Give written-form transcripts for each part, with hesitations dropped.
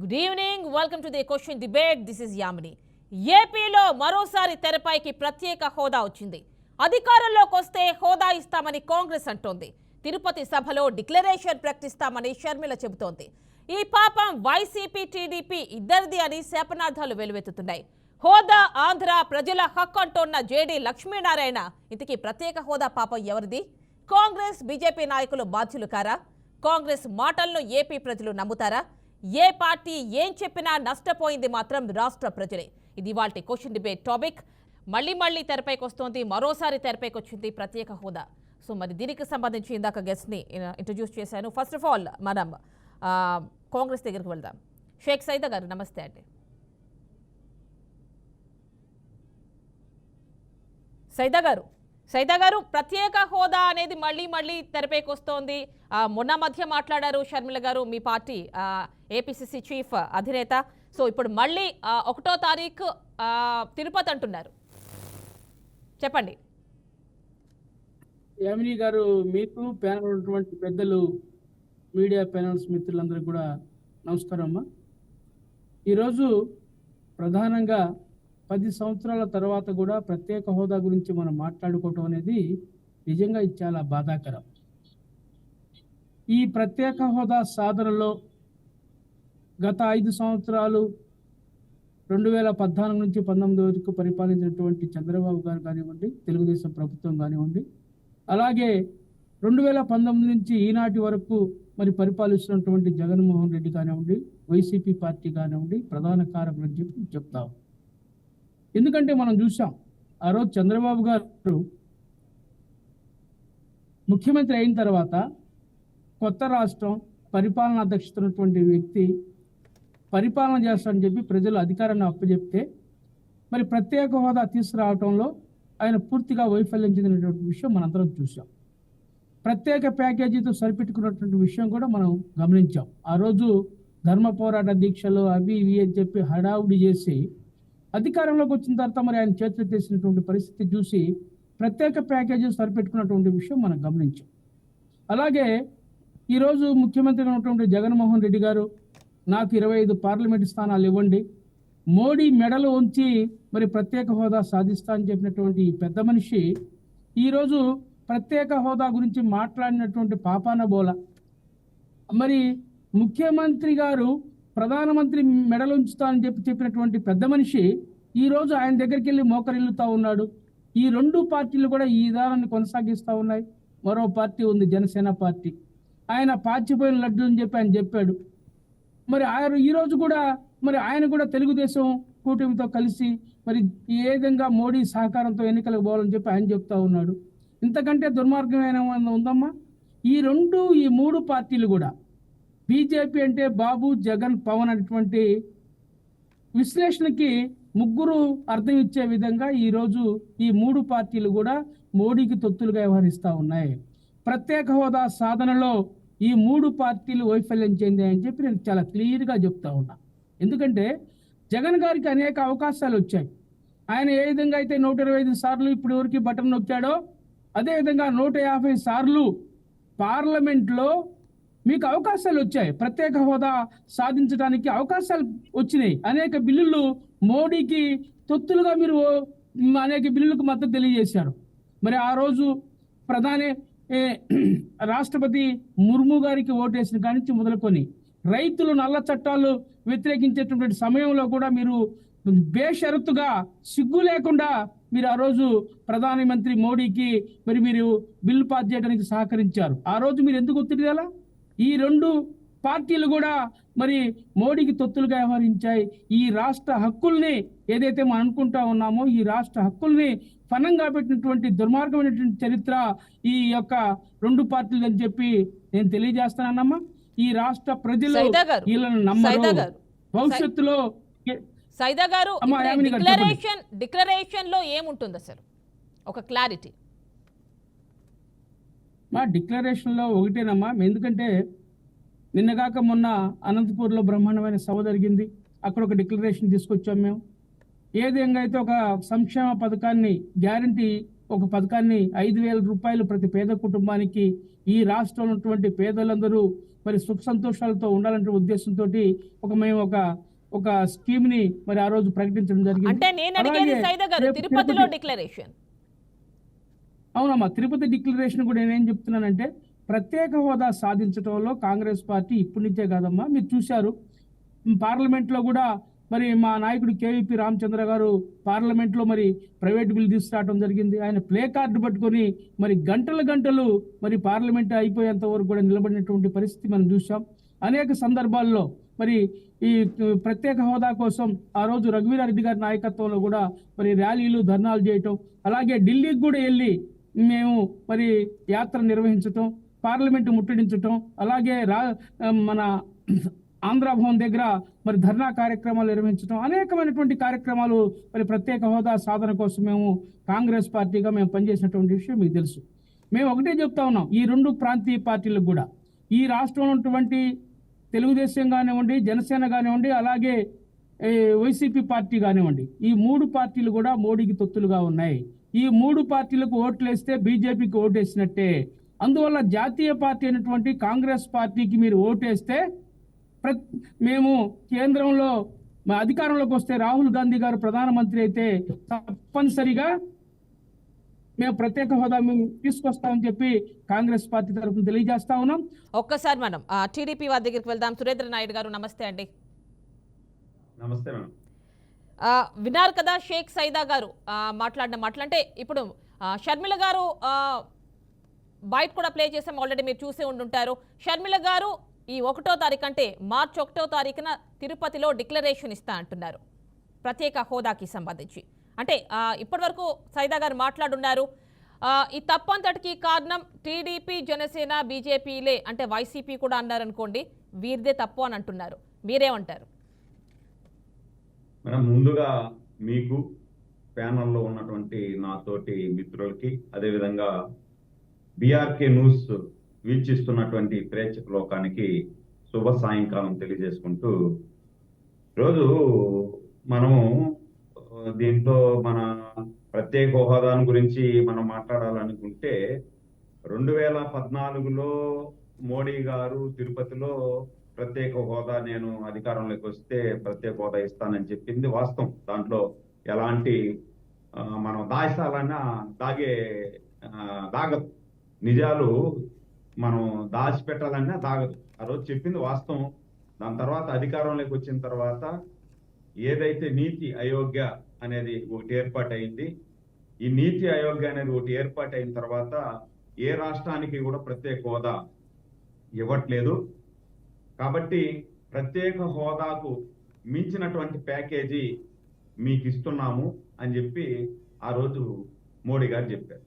Good evening, welcome to the question debate. This is Yamini. ఏపీలో మరోసారి తెరపైకి ప్రత్యేక హోదా వచ్చింది. అధికారంలోకి వస్తే హోదా ఇస్తామని కాంగ్రెస్ అంటోంది. తిరుపతి సభలో డిక్లరేషన్ ప్రకటిస్తామని షర్మిల చెబుతోంది. ఈ పాపం వైసీపీ టీడీపీ ఇద్దరిది అని శాపనార్థాలు వెలువెత్తుతున్నాయి. హోదా ఆంధ్ర ప్రజల హక్కు అంటోన్న జేడీ లక్ష్మీనారాయణ ఇంతకీ ప్రత్యేక హోదా పాపం ఎవరిది? కాంగ్రెస్ బీజేపీ నాయకులు బాధ్యులు కారా? కాంగ్రెస్ మాటలను ఏపీ ప్రజలు నమ్ముతారా? ఏ పార్టీ ఏం చెప్పినా నష్టపోయింది మాత్రం రాష్ట్ర ప్రజలే. ఇది ఇవాల్టి క్వశ్చన్ డిబేట్ టాపిక్. మళ్ళీ తెరపైకి వస్తోంది, మరోసారి తెరపైకి వచ్చింది ప్రత్యేక హోదా. సో మరి దీనికి సంబంధించి ఇందాక గెస్ట్ని ఇంట్రడ్యూస్ చేశాను. ఫస్ట్ ఆఫ్ ఆల్ మనం కాంగ్రెస్ దగ్గరికి వెళ్దాం. షేక్ సైదా గారు నమస్తే అండి. సైదా గారు ప్రత్యేక హోదా అనేది మళ్ళీ తెరపైకి వస్తోంది. మొన్న మధ్య మాట్లాడారు షర్మిల గారు, మీ పార్టీ ఏపీసీసీ చీఫ్ అధినేత. సో ఇప్పుడు మళ్ళీ 1వ తారీఖు తిరుపతి అంటున్నారు, చెప్పండి. యామిని గారు, మీకు ప్యానల్ ఉన్నటువంటి పెద్దలు, మీడియా ప్యానల్స్ మిత్రులందరికీ కూడా నమస్కారం అమ్మా. ఈరోజు ప్రధానంగా 10 సంవత్సరాల తర్వాత కూడా ప్రత్యేక హోదా గురించి మనం మాట్లాడుకోవటం అనేది నిజంగా ఇది చాలా బాధాకరం. ఈ ప్రత్యేక హోదా సాధనలో గత 5 సంవత్సరాలు 2014 నుంచి 19 వరకు పరిపాలించినటువంటి చంద్రబాబు గారు కానివ్వండి, తెలుగుదేశం ప్రభుత్వం కానివ్వండి, అలాగే 2019 నుంచి ఈనాటి వరకు మరి పరిపాలిస్తున్నటువంటి జగన్మోహన్ రెడ్డి కానివ్వండి, వైసీపీ పార్టీ కానివ్వండి ప్రధాన కారకులు అని చెప్పి చెప్తాం. ఎందుకంటే మనం చూసాం, ఆ రోజు చంద్రబాబు గారు ముఖ్యమంత్రి అయిన తర్వాత కొత్త రాష్ట్రం పరిపాలనా అధ్యక్షత ఉన్నటువంటి వ్యక్తి పరిపాలన చేస్తాడని చెప్పి ప్రజలు అధికారాన్ని అప్పచెప్తే మరి ప్రత్యేక హోదా తీసుకురావడంలో ఆయన పూర్తిగా వైఫల్యం చెందినటువంటి విషయం మనందరం చూసాం. ప్రత్యేక ప్యాకేజీతో సరిపెట్టుకున్నటువంటి విషయం కూడా మనం గమనించాం. ఆ రోజు ధర్మ పోరాట దీక్షలు అవి ఇవి అని చెప్పి హడావుడి చేసి అధికారంలోకి వచ్చిన తర్వాత మరి ఆయన చేతులు చేసినటువంటి పరిస్థితి చూసి ప్రత్యేక ప్యాకేజీ సరిపెట్టుకున్నటువంటి విషయం మనం గమనించాం. అలాగే ఈరోజు ముఖ్యమంత్రిగా ఉన్నటువంటి జగన్మోహన్ రెడ్డి గారు, నాకు 25 పార్లమెంటు స్థానాలు ఇవ్వండి, మోడీ మెడలు ఉంచి మరి ప్రత్యేక హోదా సాధిస్తా అని చెప్పినటువంటి పెద్ద మనిషి ఈరోజు ప్రత్యేక హోదా గురించి మాట్లాడినటువంటి పాపాన బోల. మరి ముఖ్యమంత్రి గారు ప్రధానమంత్రి మెడలు ఉంచుతా అని చెప్పినటువంటి పెద్ద మనిషి ఈరోజు ఆయన దగ్గరికి వెళ్ళి మోకరిల్లుతా ఉన్నాడు. ఈ 2 పార్టీలు కూడా ఈ విధానాన్ని కొనసాగిస్తూ ఉన్నాయి. మరో పార్టీ ఉంది, జనసేన పార్టీ. ఆయన పాచిపోయిన లడ్డు అని చెప్పి ఆయన చెప్పాడు. మరి ఆయన ఈరోజు కూడా మరి ఆయన కూడా తెలుగుదేశం కూటమితో కలిసి మరి ఏ విధంగా మోడీ సహకారంతో ఎన్నికలకు పోవాలని చెప్పి ఆయన చెప్తా ఉన్నాడు. ఇంతకంటే దుర్మార్గమైన ఉందమ్మా? ఈ 3 పార్టీలు కూడా బీజేపీ అంటే బాబు, జగన్, పవన్ అనేటువంటి విశ్లేషణకి ముగ్గురు అర్థం ఇచ్చే విధంగా ఈరోజు ఈ 3 పార్టీలు కూడా మోడీకి తొత్తులుగా వ్యవహరిస్తూ ఉన్నాయి. ప్రత్యేక హోదా సాధనలో ఈ 3 పార్టీలు వైఫల్యం చెందాయని చెప్పి నేను చాలా క్లియర్గా చెప్తా ఉన్నా. ఎందుకంటే జగన్ గారికి అనేక అవకాశాలు వచ్చాయి. ఆయన ఏ విధంగా అయితే 125 సార్లు ఇప్పటి వరకు బటన్ నొక్కాడో అదేవిధంగా 150 సార్లు పార్లమెంట్లో మీకు అవకాశాలు వచ్చాయి. ప్రత్యేక హోదా సాధించడానికి అవకాశాలు వచ్చినాయి. అనేక బిల్లులు మోడీకి తొత్తులుగా మీరు అనేక బిల్లులకు మద్దతు తెలియజేశారు. మరి ఆ రోజు ప్రధాని రాష్ట్రపతి ముర్ము గారికి ఓటేసిన కాడి నుంచి మొదలుకొని రైతులు నల్ల చట్టాలు వ్యతిరేకించేటటువంటి సమయంలో కూడా మీరు బేషరతుగా సిగ్గు లేకుండా మీరు ఆ రోజు ప్రధానమంత్రి మోడీకి మరి మీరు బిల్లు పాస్ చేయడానికి సహకరించారు. ఆ రోజు మీరు ఎందుకు ఒత్తిడి చేయాలా? ఈ 2 పార్టీలు కూడా మరి మోడీకి తొత్తులుగా వ్యవహరించాయి. ఈ రాష్ట్ర హక్కుల్ని ఏదైతే మనం అనుకుంటా ఉన్నామో ఈ రాష్ట్ర హక్కుల్ని ఫనంగా పెట్టినటువంటి దుర్మార్గమైనటువంటి చరిత్ర ఈ యొక్క 2 పార్టీలు అని చెప్పి నేను తెలియజేస్తానమ్మా. ఈ రాష్ట్ర ప్రజలు వీళ్ళని నమ్మరు. భవిష్యత్తులో సైదా గారు డిక్లరేషన్ లో ఏముంటుంది అసలు? ఒక క్లారిటీ. మా డిక్లరేషన్లో ఒకటేనమ్మా. ఎందుకంటే నిన్నగాక మొన్న అనంతపూర్లో బ్రహ్మాండమైన సభ జరిగింది. అక్కడ ఒక డిక్లరేషన్ తీసుకొచ్చాం మేము. ఏ విధంగా అయితే ఒక సంక్షేమ పథకాన్ని, గ్యారంటీ ఒక పథకాన్ని 5,000 రూపాయలు ప్రతి పేద కుటుంబానికి ఈ రాష్ట్రంలో ఉన్నటువంటి పేదలందరూ మరి సుఖ సంతోషాలతో ఉండాలనే ఉద్దేశంతో మేము ఒక స్కీమ్ ని మరి ఆ రోజు ప్రకటించడం జరిగింది. అంటే నేను అడిగేది అలాగే సైదా గారు, రేపు తిరుపతిలో డిక్లరేషన్. అవునమ్మా, తిరుపతి డిక్లరేషన్ కూడా నేనేం చెప్తున్నానంటే, ప్రత్యేక హోదా సాధించడంలో కాంగ్రెస్ పార్టీ ఇప్పటి నుంచే కాదమ్మా, మీరు చూశారు పార్లమెంట్ లో కూడా మరి మా నాయకుడు కేవీపీ రామచంద్ర గారు పార్లమెంట్ లో మరి ప్రైవేట్ బిల్ తీసుకురావడం జరిగింది. ఆయన ప్లే కార్డు పట్టుకొని మరి గంటలు మరి పార్లమెంట్ అయిపోయేంత వరకు కూడా నిలబడినటువంటి పరిస్థితి మనం చూసాం. అనేక సందర్భాల్లో మరి ఈ ప్రత్యేక హోదా కోసం ఆ రోజు రఘువీరారెడ్డి గారి నాయకత్వంలో కూడా మరి ర్యాలీలు ధర్నాలు చేయటం, అలాగే ఢిల్లీకి కూడా వెళ్ళి మేము మరి యాత్ర నిర్వహించటం, పార్లమెంటు ముట్టడించటం, అలాగే మన ఆంధ్ర భవన్ దగ్గర మరి ధర్నా కార్యక్రమాలు నిర్వహించడం, అనేకమైనటువంటి కార్యక్రమాలు మరి ప్రత్యేక హోదా సాధన కోసం మేము కాంగ్రెస్ పార్టీగా మేము పనిచేసినటువంటి విషయం మీకు తెలుసు. మేము ఒకటే చెప్తా ఉన్నాం, ఈ రెండు ప్రాంతీయ పార్టీలకు కూడా, ఈ రాష్ట్రంలో ఉన్నటువంటి తెలుగుదేశం కానివ్వండి, జనసేన కానివ్వండి, అలాగే వైసీపీ పార్టీ కానివ్వండి, ఈ మూడు పార్టీలు కూడా మోడీకి తొత్తులుగా ఉన్నాయి. ఈ మూడు పార్టీలకు ఓట్లు వేస్తే బీజేపీకి ఓటేసినట్టే. అందువల్ల జాతీయ పార్టీ అయినటువంటి కాంగ్రెస్ పార్టీకి మీరు ఓటేస్తే మేము కేంద్రంలో అధికారంలోకి వస్తే రాహుల్ గాంధీ గారు ప్రధానమంత్రి అయితే తప్పనిసరిగా మేము ప్రత్యేక హోదా మేము తీసుకొస్తామని చెప్పి కాంగ్రెస్ పార్టీ తరఫున తెలియజేస్తా ఉన్నాం. ఒక్కసారి మనం టీడీపీ వారి దగ్గరికి వెళ్దాం. సురేంద్ర నాయుడు గారు నమస్తే అండి. నమస్తే మేడం. విన్నారు కదా షేక్ సైదా గారు మాట్లాడిన మాటలు. అంటే ఇప్పుడు షర్మిల గారు బయట కూడా ప్లే చేసాం, ఆల్రెడీ మీరు చూసే ఉండుంటారు. షర్మిల గారు ఈ 1వ తారీఖు అంటే మార్చి 1వ తారీఖున తిరుపతిలో డిక్లరేషన్ ఇస్తా అంటున్నారు ప్రత్యేక హోదాకి సంబంధించి. అంటే ఇప్పటి వరకు సైదా గారు మాట్లాడున్నారు. ఈ తప్పంతటికి కారణం టీడీపీ, జనసేన, బీజేపీలే, అంటే వైసీపీ కూడా అన్నారనుకోండి, వీరిదే తప్పు అని అంటున్నారు. మీరేమంటారు? మేడం, ముందుగా మీకు ప్యానల్లో ఉన్నటువంటి నాతోటి మిత్రులకి, అదేవిధంగా బీఆర్కే న్యూస్ వీక్షిస్తున్నటువంటి ప్రేక్షక లోకానికి శుభ సాయంకాలం తెలియజేసుకుంటూ, ఈరోజు మనము దీంట్లో మన ప్రత్యేక హోదాను గురించి మనం మాట్లాడాలనుకుంటే 2014లో మోడీ గారు తిరుపతిలో ప్రత్యేక హోదా, నేను అధికారంలోకి వస్తే ప్రత్యేక హోదా ఇస్తానని చెప్పింది వాస్తవం. దాంట్లో ఎలాంటి మనం దాచాలన్నా దాగదు, నిజాలు మనం దాచిపెట్టాలన్నా దాగదు. ఆ రోజు చెప్పింది వాస్తవం. దాని తర్వాత అధికారంలోకి వచ్చిన తర్వాత ఏదైతే నీతి అయోగ్య అనేది ఒకటి ఏర్పాటైంది, ఈ నీతి అయోగ్య అనేది ఒకటి ఏర్పాటైన తర్వాత ఏ రాష్ట్రానికి కూడా ప్రత్యేక హోదా ఇవ్వట్లేదు. కాబట్టి ప్రత్యేక హోదాకు మించినటువంటి ప్యాకేజీ మీకు ఇస్తున్నాము అని చెప్పి ఆ రోజు మోడీ గారు చెప్పారు.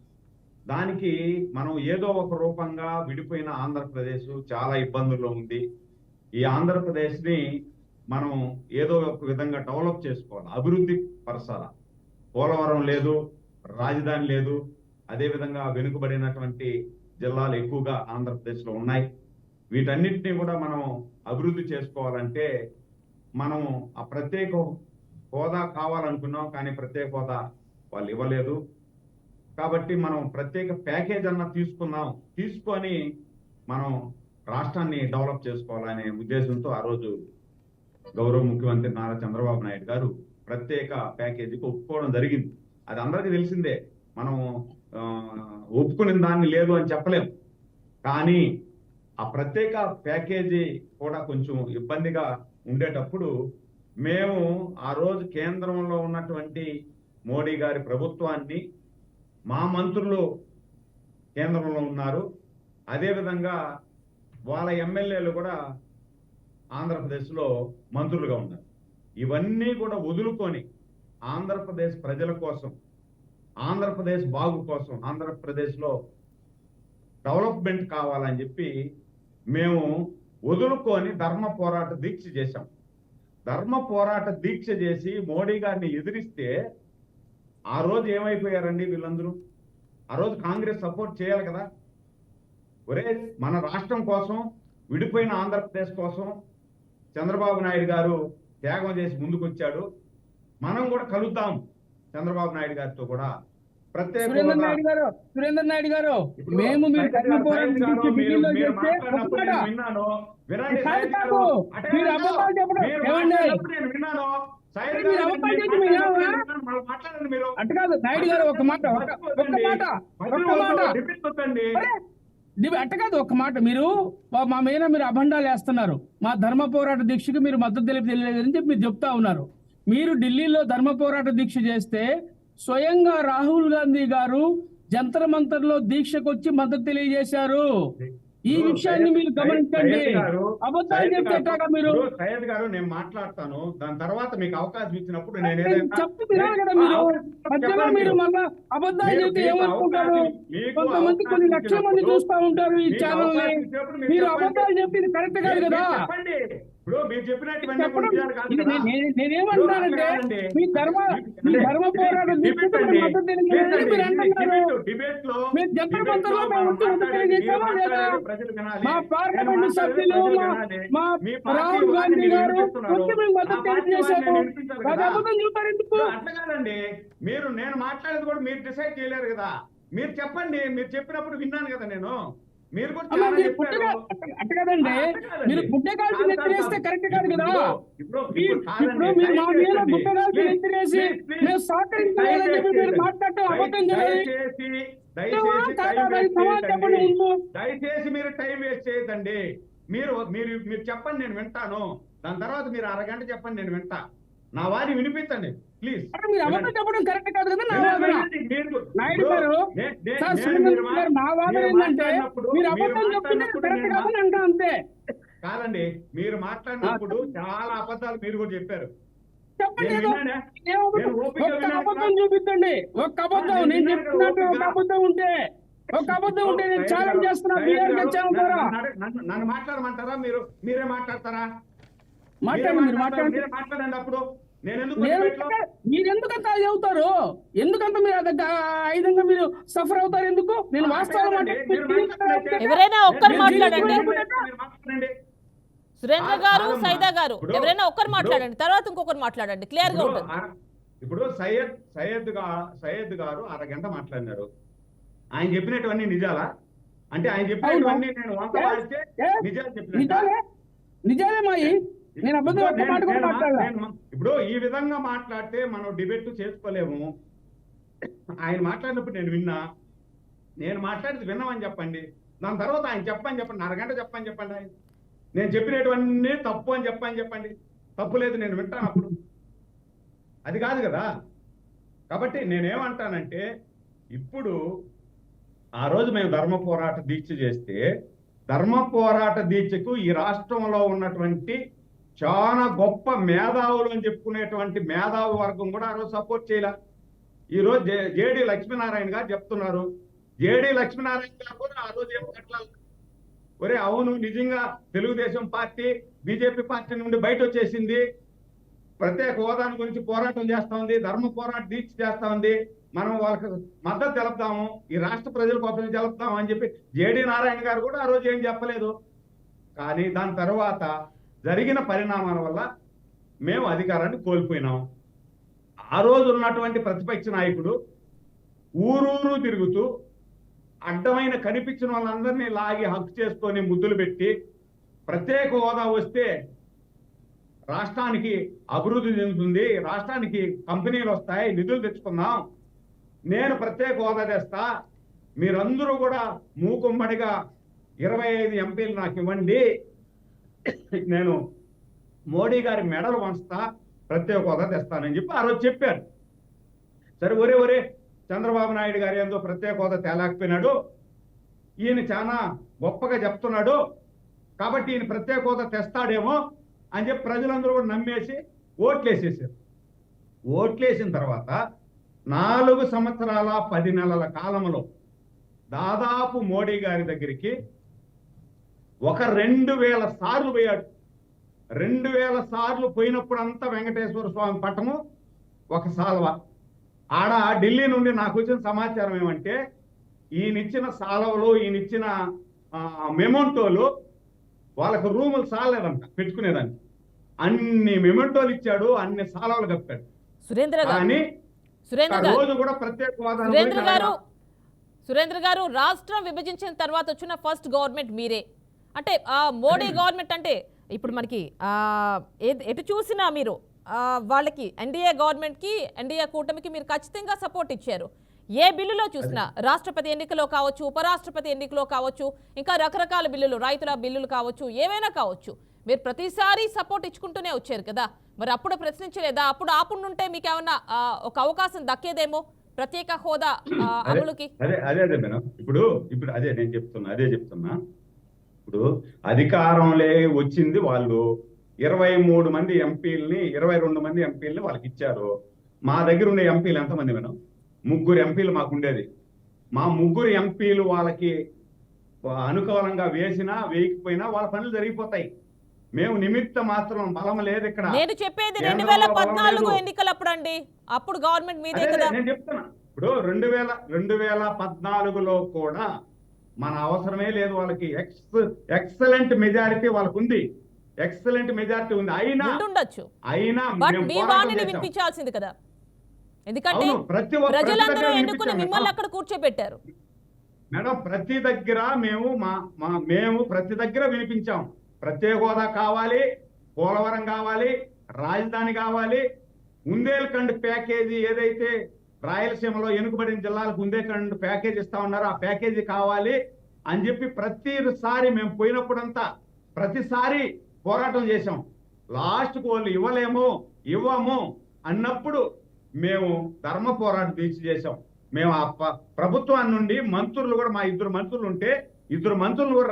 దానికి మనం ఏదో ఒక రూపంగా విడిపోయిన ఆంధ్రప్రదేశ్ చాలా ఇబ్బందుల్లో ఉంది. ఈ ఆంధ్రప్రదేశ్ని మనం ఏదో ఒక విధంగా డెవలప్ చేసుకోవాలి, అభివృద్ధి పరచాల. పోలవరం లేదు, రాజధాని లేదు, అదేవిధంగా వెనుకబడినటువంటి జిల్లాలు ఎక్కువగా ఆంధ్రప్రదేశ్లో ఉన్నాయి. వీటన్నిటినీ కూడా మనం అభివృద్ధి చేసుకోవాలంటే మనం ఆ ప్రత్యేక హోదా కావాలనుకున్నాం, కానీ ప్రత్యేక హోదా వాళ్ళు ఇవ్వలేదు. కాబట్టి మనం ప్రత్యేక ప్యాకేజ్ అన్న తీసుకొని మనం రాష్ట్రాన్ని డెవలప్ చేసుకోవాలనే ఉద్దేశంతో ఆ రోజు గౌరవ ముఖ్యమంత్రి నారా చంద్రబాబు నాయుడు గారు ప్రత్యేక ప్యాకేజీకి ఒప్పుకోవడం జరిగింది. అది అందరికీ తెలిసిందే, మనం ఒప్పుకునే దాన్ని లేదు అని చెప్పలేం. కానీ ఆ ప్రత్యేక ప్యాకేజీ కూడా కొంచెం ఇబ్బందిగా ఉండేటప్పుడు మేము ఆ రోజు కేంద్రంలో ఉన్నటువంటి మోడీ గారి ప్రభుత్వాన్ని, మా మంత్రులు కేంద్రంలో ఉన్నారు, అదేవిధంగా వాళ్ళ ఎమ్మెల్యేలు కూడా ఆంధ్రప్రదేశ్లో మంత్రులుగా ఉన్నారు. ఇవన్నీ కూడా వదులుకొని ఆంధ్రప్రదేశ్ ప్రజల కోసం, ఆంధ్రప్రదేశ్ బాగు కోసం, ఆంధ్రప్రదేశ్లో డెవలప్మెంట్ కావాలని చెప్పి మేము వదులుకొని ధర్మ పోరాట దీక్ష చేశాం. ధర్మ పోరాట దీక్ష చేసి మోడీ గారిని ఎదిరిస్తే ఆ రోజు ఏమైపోయారండి వీళ్ళందరూ? ఆ రోజు కాంగ్రెస్ సపోర్ట్ చేయాలి కదా. ఒరే, మన రాష్ట్రం కోసం, విడిపోయిన ఆంధ్రప్రదేశ్ కోసం చంద్రబాబు నాయుడు గారు త్యాగం చేసి ముందుకు వచ్చాడు, మనం కూడా కలుద్దాం చంద్రబాబు నాయుడు గారితో కూడా ప్రత్యేక సురేంద్ర హోదా నాయుడు గారు ఇప్పుడు మేము మీరు సైయద్ ధర్మ గారు, పోరాటం సైయద్ గారు, చేసి మీరు ఢిల్లీలో మీరు చేస్తే మాట్లాడినప్పుడు ఒప్పుకోడా? నేను విన్నాను. వినండి, కాదు సైయద్ కాదు, గారు, అటే మీరు వినండి. అబద్ధాలు చెప్పడం మీరు ఏమండి? మాట్లాడినప్పుడు నేను విన్నాను. సైయద్ మీరు గారు, అబద్ధాలు మీరు చేసి మీరు మాట్లాడినప్పుడు ఏమన్నా? నేను విన్నాను. మళ్ళీ మాట్లాడండి మీరు. అటు కాదు నాయుడు గారు, ఒక మాట డిబేట్ వద్దండి. అట్ట కాదు, ఒక మాట. మీరు మా మీద మీరు అభండాలు వేస్తున్నారు. మా ధర్మ పోరాట దీక్షకు మీరు మద్దతు తెలియలేదని చెప్పి మీరు చెప్తా ఉన్నారు. మీరు ఢిల్లీలో ధర్మ పోరాట దీక్ష చేస్తే స్వయంగా రాహుల్ గాంధీ గారు జంతర్ మంతర్లో దీక్షకు వచ్చి మద్దతు తెలియజేశారు. ఈ విషయాన్ని మీరు గమనించండి. అబద్ధాలు చెప్తే ఎట్టాగా మీరు? సయ్యద్ గారు, నేను మాట్లాడతాను. దాని తర్వాత మీకు అవకాశం ఇచ్చినప్పుడు నేను ఏదైనా చెప్తే వినాలి కదా మీరు. మధ్యలో మీరు మళ్ళా అబద్ధాలు చెప్తే ఏమనుకుంటారు? కొంతమంది కొన్ని లక్షల మంది చూస్తా ఉంటారు ఈ ఛానల్ ని. మీరు అబద్ధాలు చెప్పింది కరెక్ట్ కాదు కదా. చెప్పండి. ఇప్పుడు మీరు చెప్పినట్టు చెప్పడం నేనేమంటున్నానంటే మీ ధర్మ పోరాటం మీరు అంటున్నారు. డిబేట్ లో మీరు జంతర్ మంతర్లో మేము వచ్చి మద్దతు తెలియజేశామా లేదా? మా పార్లమెంట్ సభ్యులు మా రాహుల్ గాంధీ గారు వచ్చి మేము మద్దతు తెలియజేశాము. అది అబద్ధం చూస్తారు ఎందుకు? అట్లా కాదండి. మీరు నేను మాట్లాడేది కూడా మీరు డిసైడ్ చేయలేరు కదా. మీరు చెప్పండి. మీరు చెప్పినప్పుడు విన్నాను కదా నేను. మీరు కూడా చాలా చెప్పారు. అట్ట కదండి, మీరు గుడ్డే కాల్చి నెత్తిరేస్తే కరెక్ట్ కాదు కదా. ఇప్పుడు మీరు మా మీద గుడ్డ కాల్చి నెత్తిరేసి మేము సహకరించలేదని చెప్పి మీరు మాట్లాడటం అబద్ధం చేయాలి. దయచేసి మీరు టైం వేస్ట్ చేయొద్దండి. మీరు మీరు మీరు చెప్పండి, నేను వింటాను. దాని తర్వాత మీరు అరగంట చెప్పండి, నేను వింటా. నా వారి వినిపించండి ప్లీజ్. మీరు అబద్ధం చెప్పడం కరెక్ట్ కాదు కదా. నా వాదన నాయుడు గారు, నా వాదన ఏంటంటే మీరు అబద్ధం చెప్తుంటే కరెక్ట్ కాదని అంటా అంతే. కాదండి, మీరు మాట్లాడినప్పుడు చాలా అబద్ధాలు మీరు కూడా చెప్పారు. చెప్పండి, ఒక్క అబద్ధం చూపించండి. ఒక్క అబద్ధం నేను చెప్తున్నట్టు ఒక అబద్ధం ఉంటే నేను ఛాలెంజ్ చేస్తున్నా. నన్ను మాట్లాడమంటారా? మీరే మాట్లాడతారా? మాట్లాడండి, మీరు మాట్లాడండి. మాట్లాడండి. అప్పుడు మీరెందుకంత అవుతారు? ఎందుకంత మీరు ఐదంగా మీరు సఫర్ అవుతారు? ఎందుకు? నేను వాస్తవం ఎవరైనా ఒక్కరు మాట్లాడండి. సురేంద్ర గారు, సైదా గారు, ఎవరైనా ఒక్కరు మాట్లాడండి, తర్వాత ఇంకొకరు మాట్లాడండి. క్లియర్ గా ఉంటుంది. ఇప్పుడు సయ్యద్ గారు అరగంట మాట్లాడినారు. ఆయన చెప్పినటువన్నీ నిజాలా? అంటే ఆయన చెప్పినటువన్నీ నేను వంత వాడితే నిజాలు చెప్పిన నిజాలే మాయి. నేను అబద్ధం ఒక్క మాట కూడా మాట్లాడలా. ఇప్పుడు ఈ విధంగా మాట్లాడితే మనం డిబేట్ చేసుకోలేము. ఆయన మాట్లాడినప్పుడు నేను విన్నా. నేను మాట్లాడితే విన్నామని చెప్పండి. దాని తర్వాత ఆయన చెప్పండి. అరగంట చెప్పండి. ఆయన నేను చెప్పినటువన్నీ తప్పు అని చెప్పండి. తప్పు లేదు, నేను వింటాను. అప్పుడు అది కాదు కదా. కాబట్టి నేనేమంటానంటే, ఇప్పుడు ఆ రోజు మేము ధర్మ పోరాట దీక్ష చేస్తే, ధర్మ పోరాట దీక్షకు ఈ రాష్ట్రంలో ఉన్నటువంటి చాలా గొప్ప మేధావులు అని చెప్పుకునేటువంటి మేధావి వర్గం కూడా ఆ రోజు సపోర్ట్ చేయలే. ఈరోజు జేడి లక్ష్మీనారాయణ గారు చెప్తున్నారు. జేడి లక్ష్మీనారాయణ గారు కూడా ఆ రోజు ఏం మాట్లాడారు? ఒరే అవును, నిజంగా తెలుగుదేశం పార్టీ బీజేపీ పార్టీ నుండి బయట వచ్చేసింది, ప్రత్యేక హోదాని గురించి పోరాటం చేస్తా ఉంది, ధర్మ పోరాట దీక్ష చేస్తా ఉంది, మనం వాళ్ళకి మద్దతు తెలుపుతాము, ఈ రాష్ట్ర ప్రజల కోసం తెలుపుతాము అని చెప్పి జేడి నారాయణ గారు కూడా ఆ రోజు ఏం చెప్పలేదు. కానీ దాని తర్వాత జరిగిన పరిణామాల వల్ల మేము అధికారాన్ని కోల్పోయినాం. ఆ రోజు ఉన్నటువంటి ప్రతిపక్ష నాయకుడు ఊరూరు తిరుగుతూ అడ్డమైన కనిపించిన వాళ్ళందరినీ లాగి హక్కు చేసుకొని ముద్దులు పెట్టి, ప్రత్యేక హోదా వస్తే రాష్ట్రానికి అభివృద్ధి చెందుతుంది, రాష్ట్రానికి కంపెనీలు వస్తాయి, నిధులు తెచ్చుకుందాం, నేను ప్రత్యేక హోదా తెస్తా, మీరందరూ కూడా మూకుమ్మడిగా 25 ఎంపీలు నాకు ఇవ్వండి, నేను మోడీ గారి మెడలు వంచుతా, ప్రత్యేక హోదా తెస్తానని చెప్పి ఆ రోజు చెప్పారు. సరే, ఒరే చంద్రబాబు నాయుడు గారు ఏందో ప్రత్యేక హోదా తేలేకపోయినాడు, ఈయన చాలా గొప్పగా చెప్తున్నాడు, కాబట్టి ఈయన ప్రత్యేక హోదా తెస్తాడేమో అని చెప్పి ప్రజలందరూ కూడా నమ్మేసి ఓట్లేసేసారు. ఓట్లేసిన తర్వాత 4 సంవత్సరాల 10 నెలల కాలంలో దాదాపు మోడీ గారి దగ్గరికి ఒక 2000 సార్లు పోయాడు. 2000 సార్లు పోయినప్పుడు అంతా వెంకటేశ్వర స్వామి పట్టము ఒక సాల్వ. ఆడ ఢిల్లీ నుండి నాకు వచ్చిన సమాచారం ఏమంటే, ఈయనిచ్చిన సాలవలు, ఈయనిచ్చిన మెమోంటోలు వాళ్ళకు రూములు సాలేదంట పెట్టుకునేదాన్ని. అన్ని మెమోంటోలు ఇచ్చాడు, అన్ని సాలవలు కప్పాడు. సురేంద్ర గారు, కానీ సురేంద్ర ఆ గారు రోజు కూడా ప్రత్యేక హోదా సురేంద్ర గారు రాష్ట్రం విభజించిన తర్వాత వచ్చిన ఫస్ట్ గవర్నమెంట్ మీరే. అంటే మోడీ గవర్నమెంట్ అంటే ఇప్పుడు మనకి ఎటు చూసినా మీరు వాళ్ళకి ఎన్డీఏ గవర్నమెంట్కి ఎన్డీఏ కూటమికి మీరు ఖచ్చితంగా సపోర్ట్ ఇచ్చారు. ఏ బిల్లులో చూసినా రాష్ట్రపతి ఎన్నికలో కావచ్చు, ఉపరాష్ట్రపతి ఎన్నికలో కావచ్చు, ఇంకా రకరకాల బిల్లులు, రైతుల బిల్లులు కావచ్చు, ఏవైనా కావచ్చు, మీరు ప్రతిసారి సపోర్ట్ ఇచ్చుకుంటూనే వచ్చారు కదా. మరి అప్పుడు ప్రశ్నించలేదా? అప్పుడు ఆపుండుంటే మీకు ఏమన్నా ఒక అవకాశం దక్కేదేమో ప్రత్యేక హోదా అమలుకి? అదే మేడం. ఇప్పుడు అదే నేను చెప్తున్నా. ఇప్పుడు అధికారంలో వచ్చింది వాళ్ళు 23 మంది ఎంపీలని 22 మంది ఎంపీలని వాళ్ళకి ఇచ్చారు. మా దగ్గర ఉండే ఎంపీలు ఎంతమంది మేడం? 3 ఎంపీలు మాకు ఉండేది. మా 3 ఎంపీలు వాళ్ళకి అనుకూలంగా వేసినా వేయకపోయినా వాళ్ళ పనులు జరిగిపోతాయి. మేము నిమిత్త మాత్రం బలం లేదు ఇక్కడ. నేను చెప్పేది 2014 ఎన్నికలప్పుడు అండి. అప్పుడు గవర్నమెంట్ మీదే కదా. నేను చెప్తున్నా. ఇప్పుడు 2014లో కూడా మన అవసరమే లేదు వాళ్ళకి. ఎక్సలెంట్ మెజారిటీ వాళ్ళకు ఉంది. అయినా బట్ మీ వాణిని వినిపించాల్సింది కదా. ఎందుకంటే ప్రజలందరూ ఎన్నుకుని మిమ్మల్ని అక్కడ కూర్చోబెట్టారు మేడం. ప్రతి దగ్గర మేము ప్రతి దగ్గర వినిపించాం. ప్రత్యేక హోదా కావాలి, పోలవరం కావాలి, రాజధాని కావాలి, బుందేల్ఖండ్ ప్యాకేజీ ఏదైతే రాయలసీమలో వెనుకబడిన జిల్లాలకు బుందేల్ఖండ్ ప్యాకేజీ ఇస్తా ఉన్నారో ఆ ప్యాకేజీ కావాలి అని చెప్పి ప్రతిసారి మేము పోయినప్పుడంతా ప్రతిసారి పోరాటం చేశాం. లాస్ట్కు వాళ్ళు ఇవ్వము అన్నప్పుడు మేము ధర్మ పోరాటం దీక్ష చేశాం. మేము ఆ ప్రభుత్వాన్ని నుండి మంత్రులు కూడా, మా 2 మంత్రులు ఉంటే 2 మంత్రులు కూడా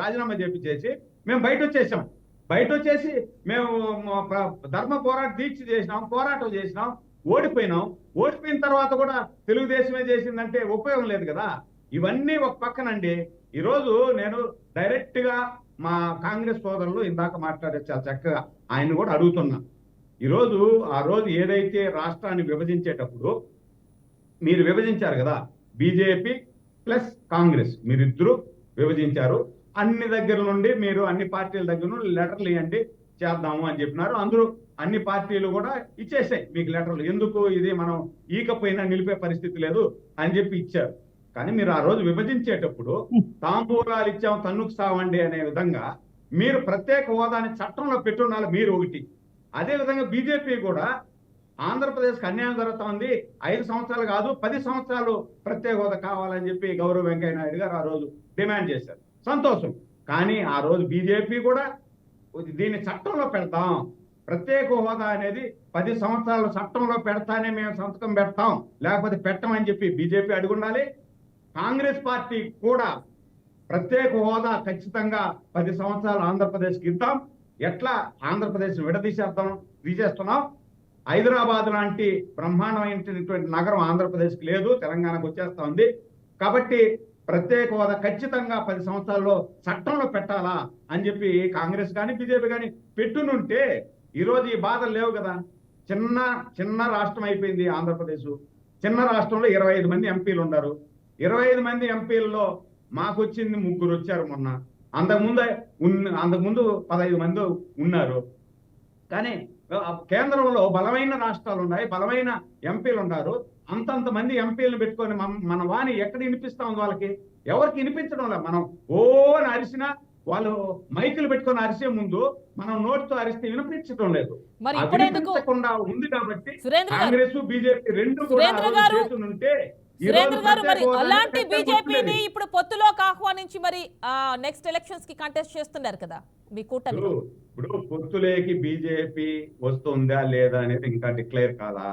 రాజీనామా చేసి మేము బయట వచ్చేసి మేము ధర్మ పోరాట దీక్ష చేసినాం, పోరాటం చేసినాం, ఓడిపోయిన తర్వాత కూడా తెలుగుదేశమే చేసిందంటే ఉపయోగం లేదు కదా. ఇవన్నీ ఒక పక్కనండి. ఈరోజు నేను డైరెక్ట్ గా మా కాంగ్రెస్ సోదరులు ఇందాక మాట్లాడే చాలా చక్కగా ఆయన కూడా అడుగుతున్నా. ఆ రోజు ఏదైతే రాష్ట్రాన్ని విభజించేటప్పుడు మీరు విభజించారు కదా, బీజేపీ ప్లస్ కాంగ్రెస్ మీరిద్దరూ విభజించారు. అన్ని దగ్గర నుండి మీరు అన్ని పార్టీల దగ్గర నుండి లెటర్లు ఇవ్వండి చేద్దాము అని చెప్పినారు. అందరూ అన్ని పార్టీలు కూడా ఇచ్చేసాయి మీకు లెటర్లు. ఎందుకు ఇది మనం ఈకపోయినా నిలిపే పరిస్థితి లేదు అని చెప్పి ఇచ్చారు. కానీ మీరు ఆ రోజు విభజించేటప్పుడు తాంబూలాలు ఇచ్చాం తన్నుకు సావండి అనే విధంగా మీరు ప్రత్యేక హోదాని చట్టంలో పెట్టున్నారు మీరు ఒకటి. అదే విధంగా బీజేపీ కూడా ఆంధ్రప్రదేశ్కి అన్యాయం జరుగుతోంది, 5 సంవత్సరాలు కాదు 10 సంవత్సరాలు ప్రత్యేక హోదా కావాలని చెప్పి గౌరవ వెంకయ్య నాయుడు గారు ఆ రోజు డిమాండ్ చేశారు. సంతోషం. కానీ ఆ రోజు బీజేపీ కూడా దీన్ని చట్టంలో పెడతాం, ప్రత్యేక హోదా అనేది 10 సంవత్సరాలు చట్టంలో పెడతానే మేము సంతకం పెడతాం, లేకపోతే పెట్టమని చెప్పి బీజేపీ అడుగుండాలి. కాంగ్రెస్ పార్టీ కూడా ప్రత్యేక హోదా ఖచ్చితంగా 10 సంవత్సరాలు ఆంధ్రప్రదేశ్కి ఇద్దాం. ఎట్లా ఆంధ్రప్రదేశ్ తీసేస్తున్నాం. హైదరాబాద్ లాంటి బ్రహ్మాండమైనటువంటి నగరం ఆంధ్రప్రదేశ్కి లేదు, తెలంగాణకు వచ్చేస్తా ఉంది. కాబట్టి ప్రత్యేక హోదా ఖచ్చితంగా 10 సంవత్సరాల్లో చట్టంలో పెట్టాలా అని చెప్పి కాంగ్రెస్ కానీ బీజేపీ కానీ పెట్టునుంటే ఈరోజు ఈ బాధలు లేవు కదా. చిన్న రాష్ట్రం అయిపోయింది ఆంధ్రప్రదేశ్. చిన్న రాష్ట్రంలో 25 మంది ఎంపీలు ఉన్నారు. 25 మంది ఎంపీల్లో మాకు వచ్చింది 3 వచ్చారు మొన్న. అంతకుముందు 15 మంది ఉన్నారు. కానీ కేంద్రంలో బలమైన రాష్ట్రాలు ఉన్నాయి, బలమైన ఎంపీలు ఉన్నారు. అంతంత మంది ఎంపీలను పెట్టుకొని మన వాణి ఎక్కడ వినిపిస్తాం? వాళ్ళకి ఎవరికి వినిపించడం లేదు. మనం అని అరిసినా వాళ్ళు మైకులు పెట్టుకొని అరిసే ముందు మనం నోటితో అరిస్తే వినిపించడం లేదు. వినిపించకుండా ఉంది కాబట్టి కాంగ్రెస్ బీజేపీ రెండు ఉంటే సురేంద్ర గారు, మరి అలాంటి బీజేపీని ఇప్పుడు పొత్తులోకి ఆహ్వానించి మరి నెక్స్ట్ ఎలక్షన్స్ కి కంటెస్ట్ చేస్తున్నారు కదా మీ కూటమి. ఇప్పుడు పొత్తులేకి బీజేపీ వస్తుందా లేదా అనేది ఇంకా డిక్లేర్ కాదా?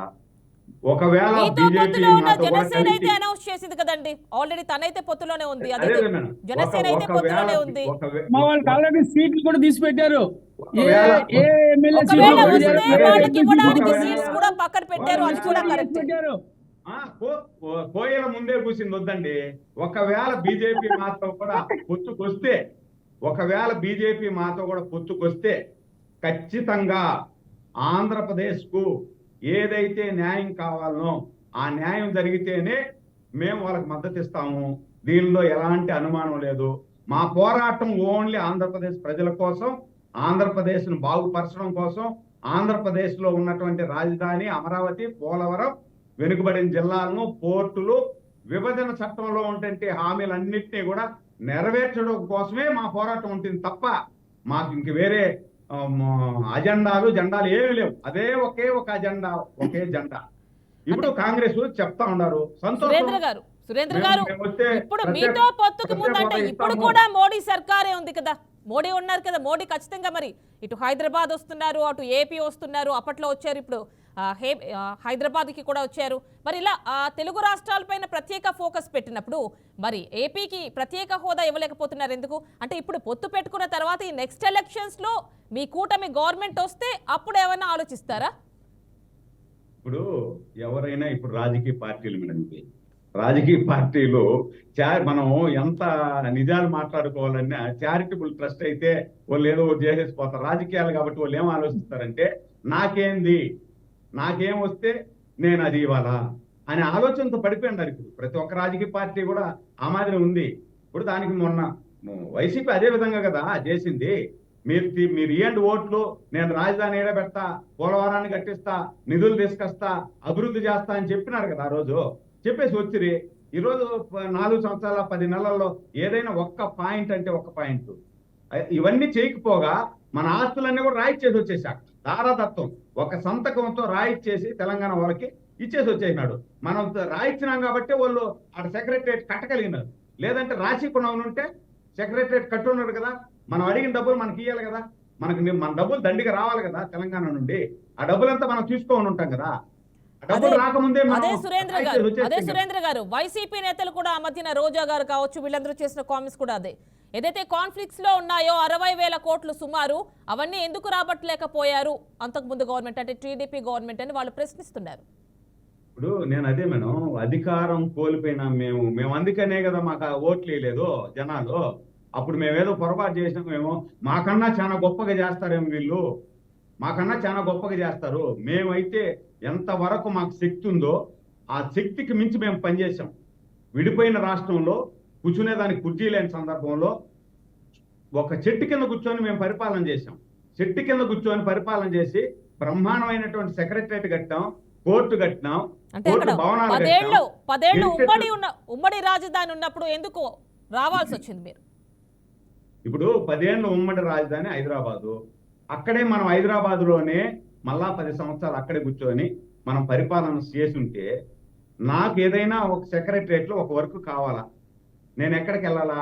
ఒకవేళ పొత్తులో ఉన్న జనసేన అయితే అనౌన్స్ చేసింది కదండి, ఆల్రెడీ తనైతే పొత్తులోనే ఉంది. అదే జనసేన అయితే పొత్తులోనే ఉంది. వాళ్ళకి ఆల్రెడీ సీట్లు కూడా తీసి పెట్టారు. వాళ్ళకి ఇవ్వడానికి సీట్స్ కూడా పక్కన పెట్టారు. అది కూడా కరెక్ట్. కోయల ముందే కూసింది వద్దండి. ఒకవేళ బీజేపీ మాతో కూడా పొత్తుకొస్తే ఖచ్చితంగా ఆంధ్రప్రదేశ్ కు ఏదైతే న్యాయం కావాలనో ఆ న్యాయం జరిగితేనే మేము వాళ్ళకి మద్దతు ఇస్తాము. దీనిలో ఎలాంటి అనుమానం లేదు. మా పోరాటం ఓన్లీ ఆంధ్రప్రదేశ్ ప్రజల కోసం, ఆంధ్రప్రదేశ్ ను బాగుపరచడం కోసం, ఆంధ్రప్రదేశ్ లో ఉన్నటువంటి రాజధాని అమరావతి, పోలవరం వెనుకబడిన జిల్లాలను, పోర్టులు, విభజన చట్టంలో ఉంటే హామీలన్నింటినీ కూడా నెరవేర్చడం కోసమే మా పోరాటం ఉంటుంది తప్ప మాకు ఇంక వేరే అజెండాలు జెండాలు ఏమీ లేవు. అదే ఒకే ఒక అజెండా, ఒకే జెండా. ఇప్పుడు కాంగ్రెస్ చెప్తా ఉన్నారు సురేంద్ర గారు ఇప్పుడు మీతో పొత్తుకు ముందంటే ఇప్పుడు కూడా మోడీ సర్కారే ఉంది కదా, మోడీ ఉన్నారు కదా, మోడీ ఖచ్చితంగా మరి ఇటు హైదరాబాద్ వస్తున్నారు, అటు ఏపీ వస్తున్నారు, అప్పట్లో వచ్చారు, ఇప్పుడు హైదరాబాద్కి కూడా వచ్చారు. మరి ఇలా తెలుగు రాష్ట్రాలపైన ప్రత్యేక ఫోకస్ పెట్టినప్పుడు మరి ఏపీకి ప్రత్యేక హోదా ఇవ్వలేకపోతున్నారు ఎందుకు? అంటే ఇప్పుడు పొత్తు పెట్టుకున్న తర్వాత ఈ నెక్స్ట్ ఎలక్షన్స్ లో మీ కూటమి గవర్నమెంట్ వస్తే అప్పుడు ఏమైనా ఆలోచిస్తారా? ఇప్పుడు ఎవరైనా ఇప్పుడు రాజకీయ పార్టీలు మేడం, రాజకీయ పార్టీలు మనం ఎంత నిజాలు మాట్లాడుకోవాలన్నా చారిటబుల్ ట్రస్ట్ అయితే వాళ్ళు ఏదో చేసేసిపోతారు. రాజకీయాలు కాబట్టి వాళ్ళు ఏం ఆలోచిస్తారంటే నాకేం వస్తే నేను అది ఇవ్వాలా అనే ఆలోచనతో పడిపోయినారు. ఇప్పుడు ప్రతి ఒక్క రాజకీయ పార్టీ కూడా ఆ మాదిరి ఉంది. ఇప్పుడు దానికి మొన్న వైసీపీ అదే విధంగా కదా చేసింది. మీరు ఇవ్వండి ఓట్లు, నేను రాజధాని ఏడబెడతా, పోలవరాన్ని కట్టిస్తా, నిధులు తీసుకొస్తా, అభివృద్ధి చేస్తా అని చెప్పినారు కదా ఆ రోజు. చెప్పేసి వచ్చిరి. ఈరోజు 4 సంవత్సరాల 10 నెలల్లో ఏదైనా ఒక్క పాయింట్ అంటే ఒక్క పాయింట్ ఇవన్నీ చేయకపోగా మన ఆస్తులన్నీ కూడా రాయిచ్చేసి వచ్చేసాక దారాదత్తం ఒక సంతకంతో రాయిచ్చేసి తెలంగాణ వాళ్ళకి ఇచ్చేసి వచ్చేసినాడు. మనం రాయిచ్చినాం కాబట్టి వాళ్ళు అక్కడ సెక్రటరియట్ కట్టగలిగినారు. లేదంటే రాసికుండా ఉంటే సెక్రటరియట్ కట్టున్నారు కదా, మనం అడిగిన డబ్బులు మనకి ఇవ్వాలి కదా, మన డబ్బులు దండిగా రావాలి కదా తెలంగాణ నుండి. ఆ డబ్బులంతా మనం తీసుకోని ఉంటాం కదా. అదే సురేంద్ర గారు వైసీపీ నేతలు కూడా ఆ మధ్యన రోజా గారు కావచ్చు, వీళ్ళందరూ చేసిన కామెంట్స్ కూడా అదే. ఏదైతే కాన్ఫ్లిక్ట్స్ లో ఉన్నాయో 60,000 కోట్లు సుమారు, అవన్నీ ఎందుకు రాబట్టలేకపోయారు అంతకుముందు గవర్నమెంట్, అంటే టీడీపీ గవర్నమెంట్ అని వాళ్ళు ప్రశ్నిస్తున్నారు. ఇప్పుడు నేను అదే మేడం, అధికారం కోల్పోయినాం మేము అందుకనే కదా మాకు ఓట్లు వేయలేదు జనాలు. అప్పుడు మేమేదో పొరపాటు చేసినామేమో, మాకన్నా చాలా గొప్పగా చేస్తారేమో వీళ్ళు, మాకన్నా చాలా గొప్పగా చేస్తారు. మేమైతే ఎంతవరకు మాకు శక్తి ఉందో ఆ శక్తికి మించి మేము పనిచేసాం. విడిపోయిన రాష్ట్రంలో కూర్చునేదానికి కుర్చీ లేని సందర్భంలో ఒక చెట్టు కింద కూర్చొని మేము పరిపాలన చేసాం. చెట్టు కింద కూర్చొని పరిపాలన చేసి బ్రహ్మాండమైనటువంటి సెక్రటరియట్ కట్టాం, కోర్టు కట్టినాం, పదేళ్ళు ఉమ్మడి రాజధాని ఉన్నప్పుడు ఎందుకు రావాల్సి వచ్చింది మీరు? ఇప్పుడు 10 ఏళ్ళు ఉమ్మడి రాజధాని హైదరాబాదు. అక్కడే మనం హైదరాబాద్లోనే మళ్ళా 10 సంవత్సరాలు అక్కడే కూర్చొని మనం పరిపాలన చేసుంటే నాకు ఏదైనా ఒక సెక్రటరియట్ లో ఒక వర్క్ కావాలా, నేను ఎక్కడికి వెళ్ళాలా?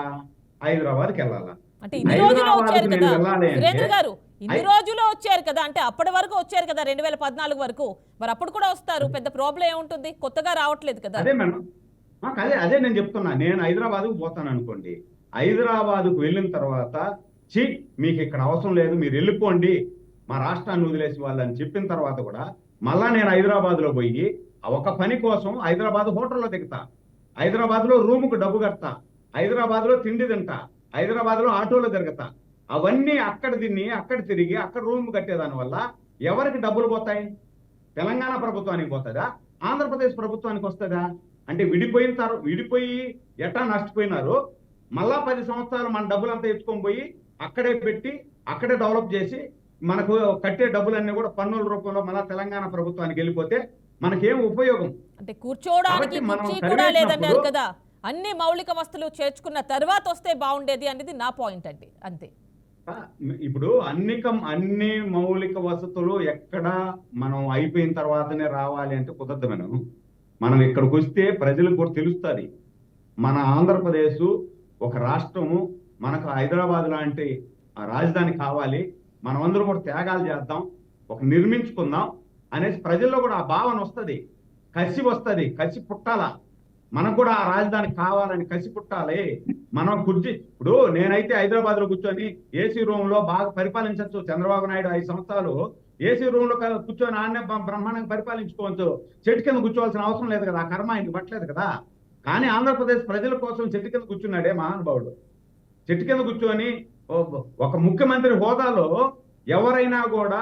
హైదరాబాద్కి వెళ్ళాలా? అంటే ఇన్ని రోజులు వచ్చారు కదా సురేంద్ర గారు, ఇన్ని రోజులు వచ్చారు కదా, అంటే అప్పటి వరకు వచ్చారు కదా 2014 వరకు, మరి అప్పుడు కూడా వస్తారు, పెద్ద ప్రాబ్లం ఏముంటుంది? కొత్తగా రావట్లేదు కదా. అదే మేడం, అదే నేను చెప్తున్నా. నేను హైదరాబాద్కు పోతాను అనుకోండి, హైదరాబాద్కు వెళ్ళిన తర్వాత మీకు ఇక్కడ అవసరం లేదు, మీరు వెళ్ళిపోండి, మా రాష్ట్రాన్ని వదిలేసి వాళ్ళని చెప్పిన తర్వాత కూడా మళ్ళా నేను హైదరాబాద్లో పోయి ఒక పని కోసం హైదరాబాద్ హోటల్లో దిగుతా, హైదరాబాద్లో రూముకు డబ్బు కడతా, హైదరాబాద్లో తిండి తింటా, హైదరాబాద్లో ఆటోలో తిరుగుతా. అవన్నీ అక్కడ తిరిగి అక్కడ రూమ్ కట్టేదాని వల్ల ఎవరికి డబ్బులు పోతాయి? తెలంగాణ ప్రభుత్వానికి పోతుందా? ఆంధ్రప్రదేశ్ ప్రభుత్వానికి వస్తుందా? అంటే విడిపోయి ఎట్టా నష్టపోయినారు. మళ్ళా 10 సంవత్సరాలు మన డబ్బులంతా ఎత్తుకొని పోయి అక్కడే పెట్టి అక్కడే డెవలప్ చేసి మనకు కట్టే డబ్బులన్నీ కూడా పన్నుల రూపంలో మళ్ళా తెలంగాణ ప్రభుత్వానికి వెళ్ళిపోతే మనకేం ఉపయోగం? అంటే కూర్చోవడానికి కుర్చీ కూడా లేదన్నారు కదా, అన్ని మౌలిక వస్తువులు చేర్చుకున్న తర్వాత వస్తే బాగుండేది అనేది నా పాయింట్ అండి. అంతే. ఇప్పుడు అన్ని మౌలిక వసతులు ఎక్కడ మనం అయిపోయిన తర్వాతనే రావాలి అంటే కుదరదు మేడం. మనం ఇక్కడికి వస్తే ప్రజలకు కూడా తెలుస్తుంది మన ఆంధ్రప్రదేశ్ ఒక రాష్ట్రము, మనకు హైదరాబాద్ లాంటి రాజధాని కావాలి, మనమందరం కూడా త్యాగాలు చేద్దాం, ఒక నిర్మించుకుందాం అనేసి ప్రజల్లో కూడా ఆ భావన వస్తుంది, కసి వస్తుంది, కసి పుట్టాలా, మనకు కూడా ఆ రాజధాని కావాలని కసి పుట్టాలి. మనం ఇప్పుడు నేనైతే హైదరాబాద్ లో కూర్చొని ఏసీ రూమ్ లో బాగా పరిపాలించవచ్చు. చంద్రబాబు నాయుడు 5 సంవత్సరాలు ఏసీ రూమ్ లో కూర్చొని ఆన్నే బ్రహ్మాండంగా పరిపాలించుకోవచ్చు. చెట్టు కింద కూర్చోవాల్సిన అవసరం లేదు కదా, ఆ కర్మ ఆయనకి పట్టలేదు కదా. కానీ ఆంధ్రప్రదేశ్ ప్రజల కోసం చెట్టు కింద కూర్చున్నాడే మహానుభావుడు. చెట్టు కింద కూర్చొని ఒక ముఖ్యమంత్రి హోదాలో ఎవరైనా కూడా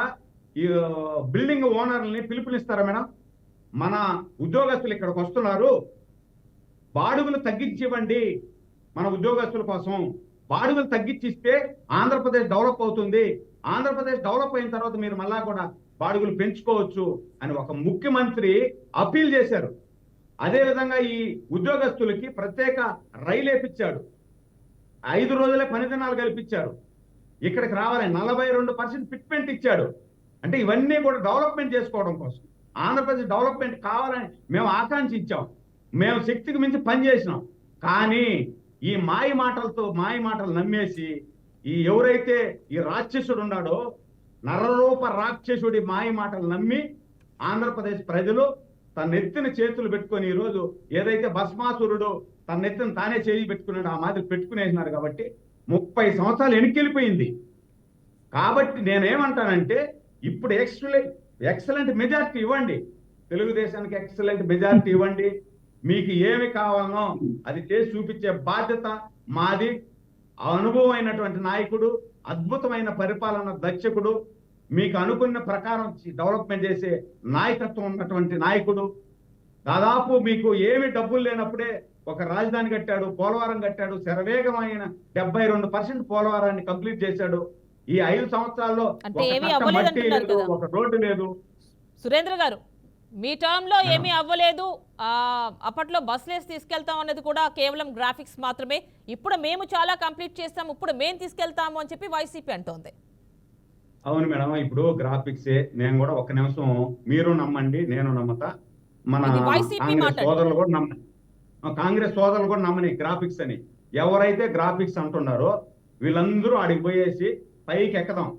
ఈ బిల్డింగ్ ఓనర్లని పిలుపునిస్తారా మేడం? మన ఉద్యోగస్తులు ఇక్కడికి వస్తున్నారు, బాడుగులు తగ్గించివ్వండి, మన ఉద్యోగస్తుల కోసం బాడుగులు తగ్గించిస్తే ఆంధ్రప్రదేశ్ డెవలప్ అవుతుంది, ఆంధ్రప్రదేశ్ డెవలప్ అయిన తర్వాత మీరు మళ్ళా కూడా బాడుగులు పెంచుకోవచ్చు అని ఒక ముఖ్యమంత్రి అప్పీల్ చేశారు. అదేవిధంగా ఈ ఉద్యోగస్తులకి ప్రత్యేక రైలు వేపించాడు. 5 రోజులే పని దినాలు కల్పించారు. ఇక్కడికి రావాలని 42% ఫిట్మెంట్ ఇచ్చాడు. అంటే ఇవన్నీ కూడా డెవలప్మెంట్ చేసుకోవడం కోసం, ఆంధ్రప్రదేశ్ డెవలప్మెంట్ కావాలని మేము ఆకాంక్షించాం. మేము శక్తికి మించి పనిచేసినాం. కానీ ఈ మాయ మాటలు నమ్మేసి ఎవరైతే ఈ రాక్షసుడు ఉన్నాడో, నరరూప రాక్షసుడి మాయ మాటలు నమ్మి ఆంధ్రప్రదేశ్ ప్రజలు తన నెత్తిన చేతులు పెట్టుకొని ఈరోజు ఏదైతే భస్మాసురుడు తన నెత్తిన తానే చేయి పెట్టుకున్నాడు ఆ మాదిరి పెట్టుకునేసినారు. కాబట్టి 30 సంవత్సరాలు వెనక్కిపోయింది. కాబట్టి నేనేమంటానంటే ఇప్పుడు ఎక్సలెంట్ మెజారిటీ ఇవ్వండి, తెలుగుదేశానికి ఎక్సలెంట్ మెజారిటీ ఇవ్వండి. మీకు ఏమి కావాలనో అది చేసి చూపించే బాధ్యత మాది. అనుభవమైనటువంటి నాయకుడు, అద్భుతమైన పరిపాలన దక్షకుడు, మీకు అనుకున్న ప్రకారం డెవలప్మెంట్ చేసే నాయకత్వం ఉన్నటువంటి నాయకుడు. దాదాపు మీకు ఏమి డబ్బులు లేనప్పుడే ఒక రాజధాని కట్టాడు, పోలవరం కట్టాడు, శరవేగమైన 72% పోలవరాన్ని కంప్లీట్ చేశాడు. ఈ 5 సంవత్సరాల్లో ఒక రోడ్డు లేదు. సురేంద్ర గారు, మీ టర్మ్ లో ఏమీ అవ్వలేదు, అప్పట్లో బస్సులేసి తీసుకెళ్తాం అనేది కూడా కేవలం గ్రాఫిక్స్ మాత్రమే, ఇప్పుడు మేము చాలా కంప్లీట్ చేస్తాం, ఇప్పుడు మేము తీసుకెళ్తాము అని చెప్పి వైసీపీ అంటోంది. అవును మేడం, ఇప్పుడు గ్రాఫిక్సే. నేను కూడా ఒక నిమిషం, మీరు నమ్మండి నేను నమ్మతా, మన కాంగ్రెస్ సోదరులు కూడా నమ్మని గ్రాఫిక్స్ అని. ఎవరైతే గ్రాఫిక్స్ అంటున్నారో వీళ్ళందరూ ఆడికి పోయేసి పైకి ఎక్కుదాం,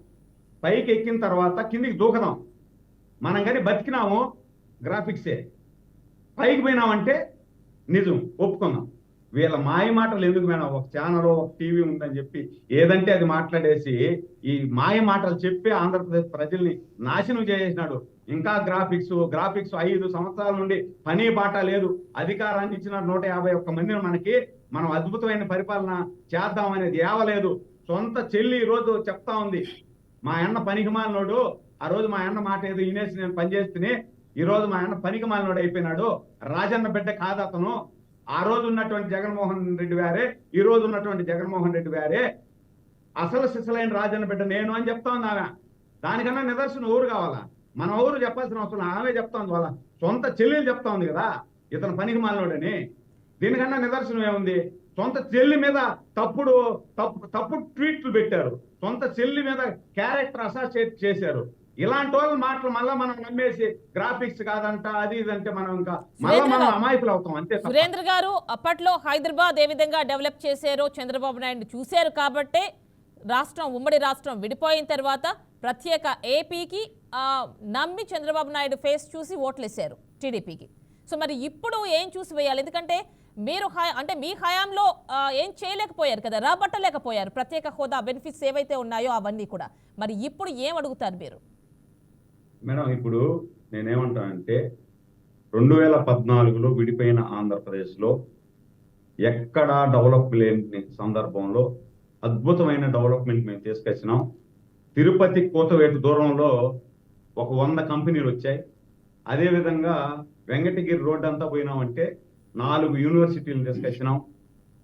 పైకి ఎక్కిన తర్వాత కిందికి దూకదాం. మనం కానీ బతికినాము గ్రాఫిక్సే, పైకి పోయినామంటే నిజం ఒప్పుకుందాం. వీళ్ళ మాయ మాటలు ఎందుకు మేడం? ఒక ఛానల్, ఒక టీవీ ఉందని చెప్పి ఏదంటే అది మాట్లాడేసి ఈ మాయ మాటలు చెప్పి ఆంధ్రప్రదేశ్ ప్రజల్ని నాశనం చేసేసినాడు. ఇంకా గ్రాఫిక్స్ 5 సంవత్సరాల నుండి పని బాట లేదు. అధికారాన్ని ఇచ్చిన 151 మందిని మనకి, మనం అద్భుతమైన పరిపాలన చేద్దామనేది ఏవలేదు. సొంత చెల్లి ఈ రోజు చెప్తా ఉంది, మా అన్న పనికిమాలినోడు, ఆ రోజు మా అన్న మాట ఏదో వినేసి నేను పనిచేస్తేనే ఈ రోజు మా అన్న పనికిమాలినోడు అయిపోయినాడు, రాజన్న బిడ్డ కాదు అతను. ఆ రోజు ఉన్నటువంటి జగన్మోహన్ రెడ్డి వారే, ఈ రోజు ఉన్నటువంటి జగన్మోహన్ రెడ్డి వారే, అసలు సిసలైన రాజన్న బిడ్డ నేను అని చెప్తా ఉంది ఆమె. దానికన్నా నిదర్శనం ఊరు కావాలా? మన ఊరు చెప్పాల్సిన అవసరం ఆమె చెప్తా ఉంది, వాళ్ళ సొంత చెల్లెలు చెప్తా ఉంది కదా ఇతను పనికి మాలినోడని. దీనికన్నా నిదర్శనం ఏముంది? సొంత చెల్లి మీద తప్పుడు ట్వీట్లు పెట్టారు, సొంత చెల్లి మీద క్యారెక్టర్ అసాసియేట్ చేశారు. ఇలాంటి వాళ్ళ మాటలు మళ్ళా మనం నమ్మేసి గ్రాఫిక్స్ కాదంట అది ఇదంటే మనం ఇంకా మళ్ళా మనం అమాయకులు అవుతాం అంతే. సురేంద్ర గారు, అప్పట్లో హైదరాబాద్ ఏ విధంగా డెవలప్ చేశారో చంద్రబాబు నాయుడు చూశారు కాబట్టే ఉమ్మడి రాష్ట్రం విడిపోయిన తర్వాత ప్రత్యేక ఏపీకి నమ్మి చంద్రబాబు నాయుడు ఫేస్ చూసి ఓట్లేశారు టీడీపీకి. సో మరి ఇప్పుడు ఏం చూసి వేయాలి? ఎందుకంటే మీరు మీ హయాంలో ఏం చేయలేకపోయారు కదా, రాబట్టలేకపోయారు ప్రత్యేక హోదా బెనిఫిట్స్ ఏవైతే ఉన్నాయో అవన్నీ కూడా. మరి ఇప్పుడు ఏం అడుగుతారు మీరు? మేడం, ఇప్పుడు నేనేమంటానంటే 2014లో విడిపోయిన ఆంధ్రప్రదేశ్లో ఎక్కడా డెవలప్ లేని సందర్భంలో అద్భుతమైన డెవలప్మెంట్ మేము తీసుకొచ్చినాం. తిరుపతి కోతవేటు దూరంలో ఒక 100 కంపెనీలు వచ్చాయి. అదేవిధంగా వెంకటగిరి రోడ్డు అంతా పోయినామంటే 4 యూనివర్సిటీలు తీసుకొచ్చినాం.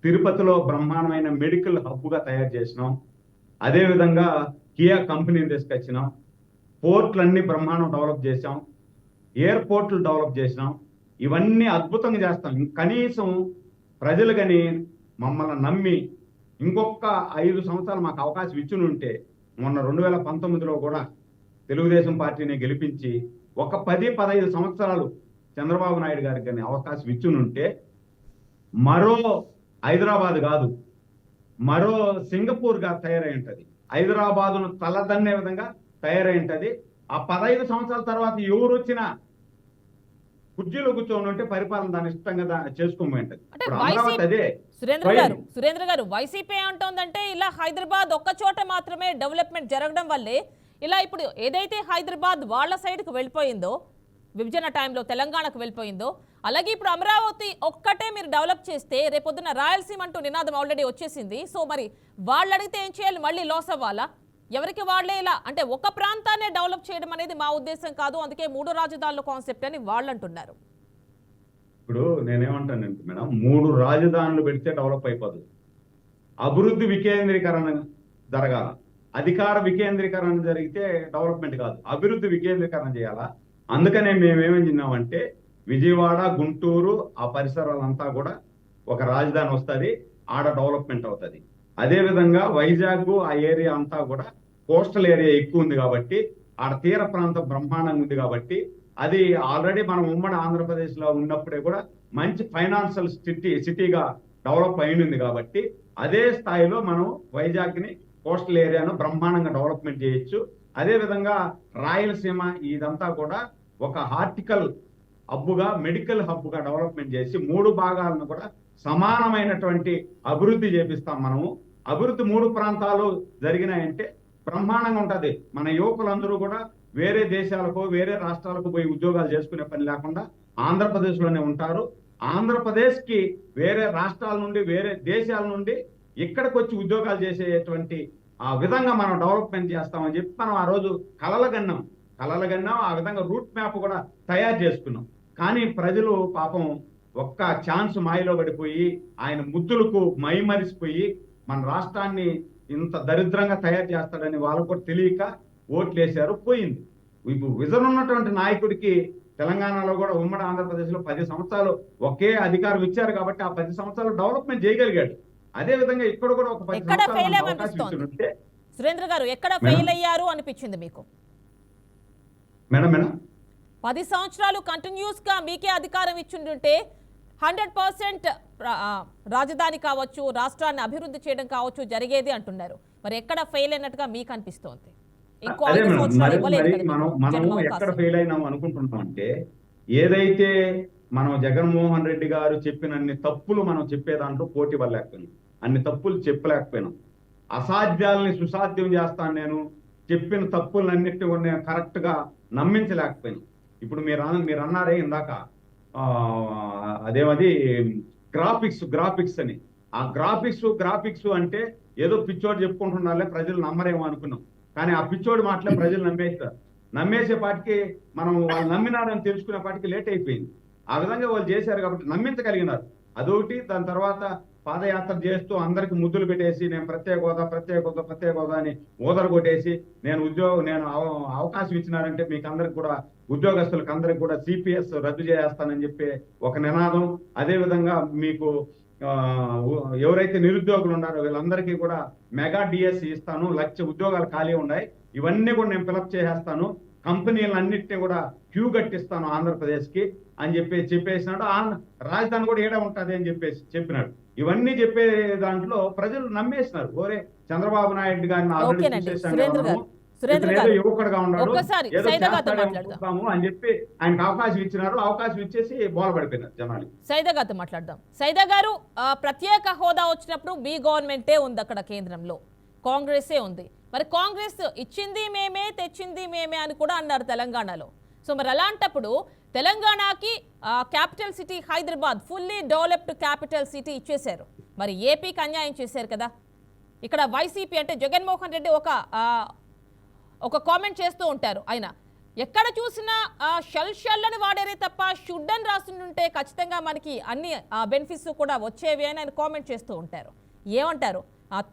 తిరుపతిలో బ్రహ్మాండమైన మెడికల్ హబ్గా తయారు చేసినాం. అదేవిధంగా కియా కంపెనీని తీసుకొచ్చినాం. పోర్ట్లన్నీ బ్రహ్మాండం డెవలప్ చేసాం, ఎయిర్పోర్ట్లు డెవలప్ చేసినాం. ఇవన్నీ అద్భుతంగా చేస్తాం. కనీసం ప్రజలు కానీ మమ్మల్ని నమ్మి ఇంకొక 5 సంవత్సరాలు మాకు అవకాశం ఇచ్చి ఉంటే, మొన్న 2019లో కూడా తెలుగుదేశం పార్టీని గెలిపించి ఒక 10-15 సంవత్సరాలు చంద్రబాబు నాయుడు గారికి కానీ అవకాశం ఇచ్చి ఉంటే మరో హైదరాబాద్ కాదు, మరో సింగపూర్గా తయారై ఉంటుంది. హైదరాబాదును తలదన్నే విధంగా తయారై ఉంటుంది. ఆ 15 సంవత్సరాల తర్వాత ఎవరు వచ్చినా కుర్చీలో కూర్చొని ఉంటే పరిపాలన దాని ఇష్టంగా చేసుకోమంటది. అదే సురేంద్ర గారు, వైసీపీ ఏమంటోందంటే ఇలా హైదరాబాద్ ఒక్క చోట మాత్రమే డెవలప్మెంట్ జరగడం వల్లే ఇలా ఇప్పుడు ఏదైతే హైదరాబాద్ వాళ్ళ సైడ్కి వెళ్ళిపోయిందో, విభజన టైంలో తెలంగాణకు వెళ్ళిపోయిందో, అలాగే ఇప్పుడు అమరావతి ఒక్కటే మీరు డెవలప్ చేస్తే రేపొద్దున రాయలసీమ అంటూ నినాదం ఆల్రెడీ వచ్చేసింది. సో మరి వాళ్ళు అడిగితే ఏం చేయాలి? మళ్ళీ లాస్ అవ్వాలా? ఎవరికి వాళ్ళే ఇలా అంటే ఒక ప్రాంతాన్ని డెవలప్ చేయడం అనేది మా ఉద్దేశం కాదు, అందుకే 3 రాజధానుల కాన్సెప్ట్ అని వాళ్ళు అంటున్నారు. ఇప్పుడు నేనేమంటానంటే మేడం, 3 రాజధానులు పెడితే డెవలప్ అయిపోదు. అభివృద్ధి వికేంద్రీకరణ జరగాల. అధికార వికేంద్రీకరణ జరిగితే డెవలప్మెంట్ కాదు, అభివృద్ధి వికేంద్రీకరణ చేయాలా. అందుకనే మేమేమేం చిన్నామంటే విజయవాడ, గుంటూరు ఆ పరిసరాలంతా కూడా ఒక రాజధాని వస్తుంది, ఆడ డెవలప్మెంట్ అవుతుంది. అదేవిధంగా వైజాగ్ ఆ ఏరియా అంతా కూడా కోస్టల్ ఏరియా ఎక్కువ ఉంది కాబట్టి, ఆడ తీర ప్రాంతం బ్రహ్మాండంగా ఉంది కాబట్టి, అది ఆల్రెడీ మనం ఉమ్మడి ఆంధ్రప్రదేశ్ లో ఉన్నప్పుడే కూడా మంచి ఫైనాన్షియల్ సిటీగా డెవలప్ అయింది కాబట్టి, అదే స్థాయిలో మనం వైజాగ్ ని కోస్టల్ ఏరియాను బ్రహ్మాండంగా డెవలప్మెంట్ చేయొచ్చు. అదే విధంగా రాయలసీమ ఇదంతా కూడా ఒక హార్టికల్ హబ్బుగా, మెడికల్ హబ్బుగా డెవలప్మెంట్ చేసి 3 భాగాలను కూడా సమానమైనటువంటి అభివృద్ధి చేపిస్తాం మనము. అభివృద్ధి 3 ప్రాంతాలు జరిగినాయంటే బ్రహ్మాండంగా ఉంటది. మన యువకులందరూ కూడా వేరే దేశాలకు, వేరే రాష్ట్రాలకు పోయి ఉద్యోగాలు చేసుకునే పని లేకుండా ఆంధ్రప్రదేశ్ లోనే ఉంటారు. ఆంధ్రప్రదేశ్ కి వేరే రాష్ట్రాల నుండి, వేరే దేశాల నుండి ఇక్కడికి వచ్చి ఉద్యోగాలు చేసేటువంటి ఆ విధంగా మనం డెవలప్మెంట్ చేస్తామని చెప్పి మనం ఆ రోజు కలలుగన్నాం. ఆ విధంగా రూట్ మ్యాప్ కూడా తయారు చేసుకున్నాం. కానీ ప్రజలు పాపం ఒక్క ఛాన్స్ మాయలో పడిపోయి, ఆయన ముద్దులకు మైమరిసిపోయి మన రాష్ట్రాన్ని ఇంత దరిద్రంగా తయారు చేస్తాడని వాళ్ళకు కూడా తెలియక ఓట్లేశారు, పోయింది. ఇప్పుడు విజన్ ఉన్నటువంటి నాయకుడికి తెలంగాణలో కూడా ఉమ్మడి ఆంధ్రప్రదేశ్ లో 10 సంవత్సరాలు ఒకే అధికారం ఇచ్చారు కాబట్టి ఆ 10 సంవత్సరాలు డెవలప్మెంట్ చేయగలిగాడు. అదే విధంగా ఇక్కడ కూడా ఒక 10 సంవత్సరాలు అవకాశం ఇచ్చుంటే. సురేంద్ర గారు ఎక్కడ ఫెయిల్ అయ్యారు అనిపించింది మీకు? మేడం 10 సంవత్సరాలు కంటిన్యూస్ గా మీకే అధికారం ఇచ్చిండుంటే 100% రాజధాని కావచ్చు, రాష్ట్రాన్ని అభివృద్ధి చేయడం కావచ్చు జరిగేది అంటున్నారు. మరి ఎక్కడ ఫెయిల్ అయినట్టుగా మీకు అనిపిస్తోంది? మనం ఎక్కడ ఫెయిల్ అయినాం అనుకుంటున్నాం అంటే, ఏదైతే మనం జగన్మోహన్ రెడ్డి గారు చెప్పినన్ని తప్పులు మనం చెప్పే దాంట్లో పోటీ పడలేకపోయినాం, అన్ని తప్పులు చెప్పలేకపోయినాం. అసాధ్యాలని సుసాధ్యం చేస్తాను నేను చెప్పిన తప్పులన్నిటిని కూడా నేను కరెక్ట్ గా నమ్మించలేకపోయినాం. ఇప్పుడు మీరు అన్నారే ఇందాక, అదేమది గ్రాఫిక్స్ అని. ఆ గ్రాఫిక్స్ అంటే ఏదో పిచ్చోడు చెప్పుకుంటున్నారే, ప్రజలు నమ్మరేమో అనుకున్నాం. కానీ ఆ పిచ్చోడు మాటలే ప్రజలు నమ్మేస్తారు. నమ్మేసేపాటికి మనం వాళ్ళు నమ్మినారని తెలుసుకునేపాటికి లేట్ అయిపోయింది. ఆ విధంగా వాళ్ళు చేశారు కాబట్టి నమ్మించగలిగినారు, అదొకటి. దాని తర్వాత పాదయాత్ర చేస్తూ అందరికి ముద్దులు పెట్టేసి నేను ప్రత్యేక హోదా అని ఊదరు కొట్టేసి నేను అవకాశం ఇచ్చినారంటే మీకు అందరికి కూడా, ఉద్యోగస్తులకు అందరికి కూడా సిపిఎస్ రద్దు చేస్తానని చెప్పి ఒక నినాదం. అదే విధంగా మీకు ఎవరైతే నిరుద్యోగులు ఉన్నారో వీళ్ళందరికీ కూడా మెగా డిఎస్ ఇస్తాను, 1,00,000 ఉద్యోగాలు ఖాళీ ఉన్నాయి, ఇవన్నీ కూడా నేను ఫిలప్ చేసేస్తాను, కంపెనీలన్నింటినీ కూడా క్యూ కట్టిస్తాను ఆంధ్రప్రదేశ్ కి అని చెప్పేసినాడు. రాజధాని కూడా ఏడా ఉంటుంది అని చెప్పినాడు. ఇవన్నీ చెప్పే దాంట్లో ప్రజలు నమ్మేసినారు. ఓరే చంద్రబాబు నాయుడు గారిని యువకుడుగా ఉన్నాడు అని చెప్పి ఆయనకు అవకాశం ఇచ్చినారు. అవకాశం ఇచ్చేసి బోలపడిపోయినారు జనాలు. సైదా గారితో మాట్లాడదాం. సైదా గారు, ప్రత్యేక హోదా వచ్చినప్పుడు మీ గవర్నమెంటే ఉంది, అక్కడ కేంద్రంలో కాంగ్రెసే ఉంది. మరి కాంగ్రెస్ ఇచ్చింది మేమే, తెచ్చింది మేమే అని కూడా అన్నారు తెలంగాణలో. సో మరి అలాంటప్పుడు తెలంగాణకి capital city Hyderabad, fully developed capital city ఇచ్చేశారు. మరి ఏపీకి అన్యాయం చేశారు కదా. ఇక్కడ వైసీపీ అంటే జగన్మోహన్ రెడ్డి ఒక కామెంట్ చేస్తూ ఉంటారు. ఆయన ఎక్కడ చూసినా షల్ అని వాడేరే తప్ప షుడ్ అని రాస్తుంటే ఖచ్చితంగా మనకి అన్ని బెనిఫిట్స్ కూడా వచ్చేవి అని ఆయన కామెంట్ చేస్తూ ఉంటారు. ఏమంటారు?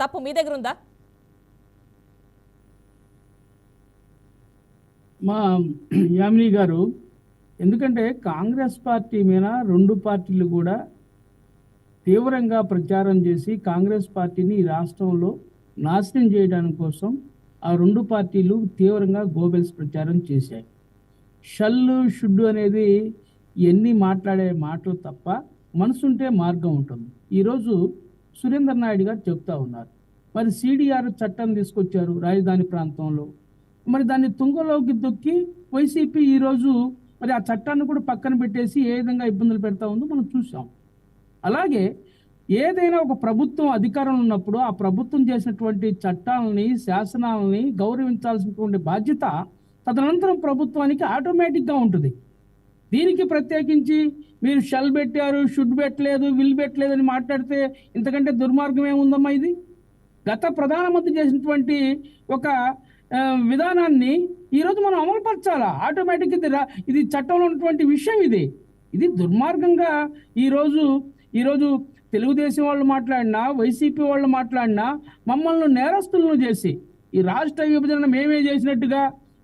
తప్పు మీ దగ్గర ఉందా? మా యామిని గారు, ఎందుకంటే కాంగ్రెస్ పార్టీ మీద 2 పార్టీలు కూడా తీవ్రంగా ప్రచారం చేసి కాంగ్రెస్ పార్టీని ఈ రాష్ట్రంలో నాశనం చేయడానికి కోసం ఆ 2 పార్టీలు తీవ్రంగా గోబెల్స్ ప్రచారం చేశాయి. షల్లు షుడ్డు అనేది ఎన్ని మాట్లాడే మాటలు తప్ప మనసుంటే మార్గం ఉంటుంది. ఈరోజు సురేందర్ నాయుడు గారు చెప్తా ఉన్నారు, మరి సిడిఆర్ చట్టం తీసుకొచ్చారు రాజధాని ప్రాంతంలో. మరి దాన్ని తుంగలోకి తొక్కి వైసీపీ ఈరోజు మరి ఆ చట్టాన్ని కూడా పక్కన పెట్టేసి ఏ విధంగా ఇబ్బందులు పెడతా ఉందో మనం చూసాం. అలాగే ఏదైనా ఒక ప్రభుత్వం అధికారంలో ఉన్నప్పుడు ఆ ప్రభుత్వం చేసినటువంటి చట్టాలని, శాసనాలని గౌరవించాల్సినటువంటి బాధ్యత తదనంతరం ప్రభుత్వానికి ఆటోమేటిక్గా ఉంటుంది. దీనికి ప్రత్యేకించి మీరు షల్ పెట్టారు, షుడ్ పెట్టలేదు, విల్ పెట్టలేదు అని మాట్లాడితే ఇంతకంటే దుర్మార్గం ఏముందమ్మా? ఇది గత ప్రధానమంత్రి చేసినటువంటి ఒక విధానాన్ని ఈరోజు మనం అమలుపరచాలా? ఆటోమేటిక్ ఇది చట్టంలో ఉన్నటువంటి విషయం. ఇది దుర్మార్గంగా ఈరోజు తెలుగుదేశం వాళ్ళు మాట్లాడినా, వైసీపీ వాళ్ళు మాట్లాడినా మమ్మల్ని నేరస్తులను చేసి ఈ రాష్ట్ర విభజన మేమే చేసినట్టుగా,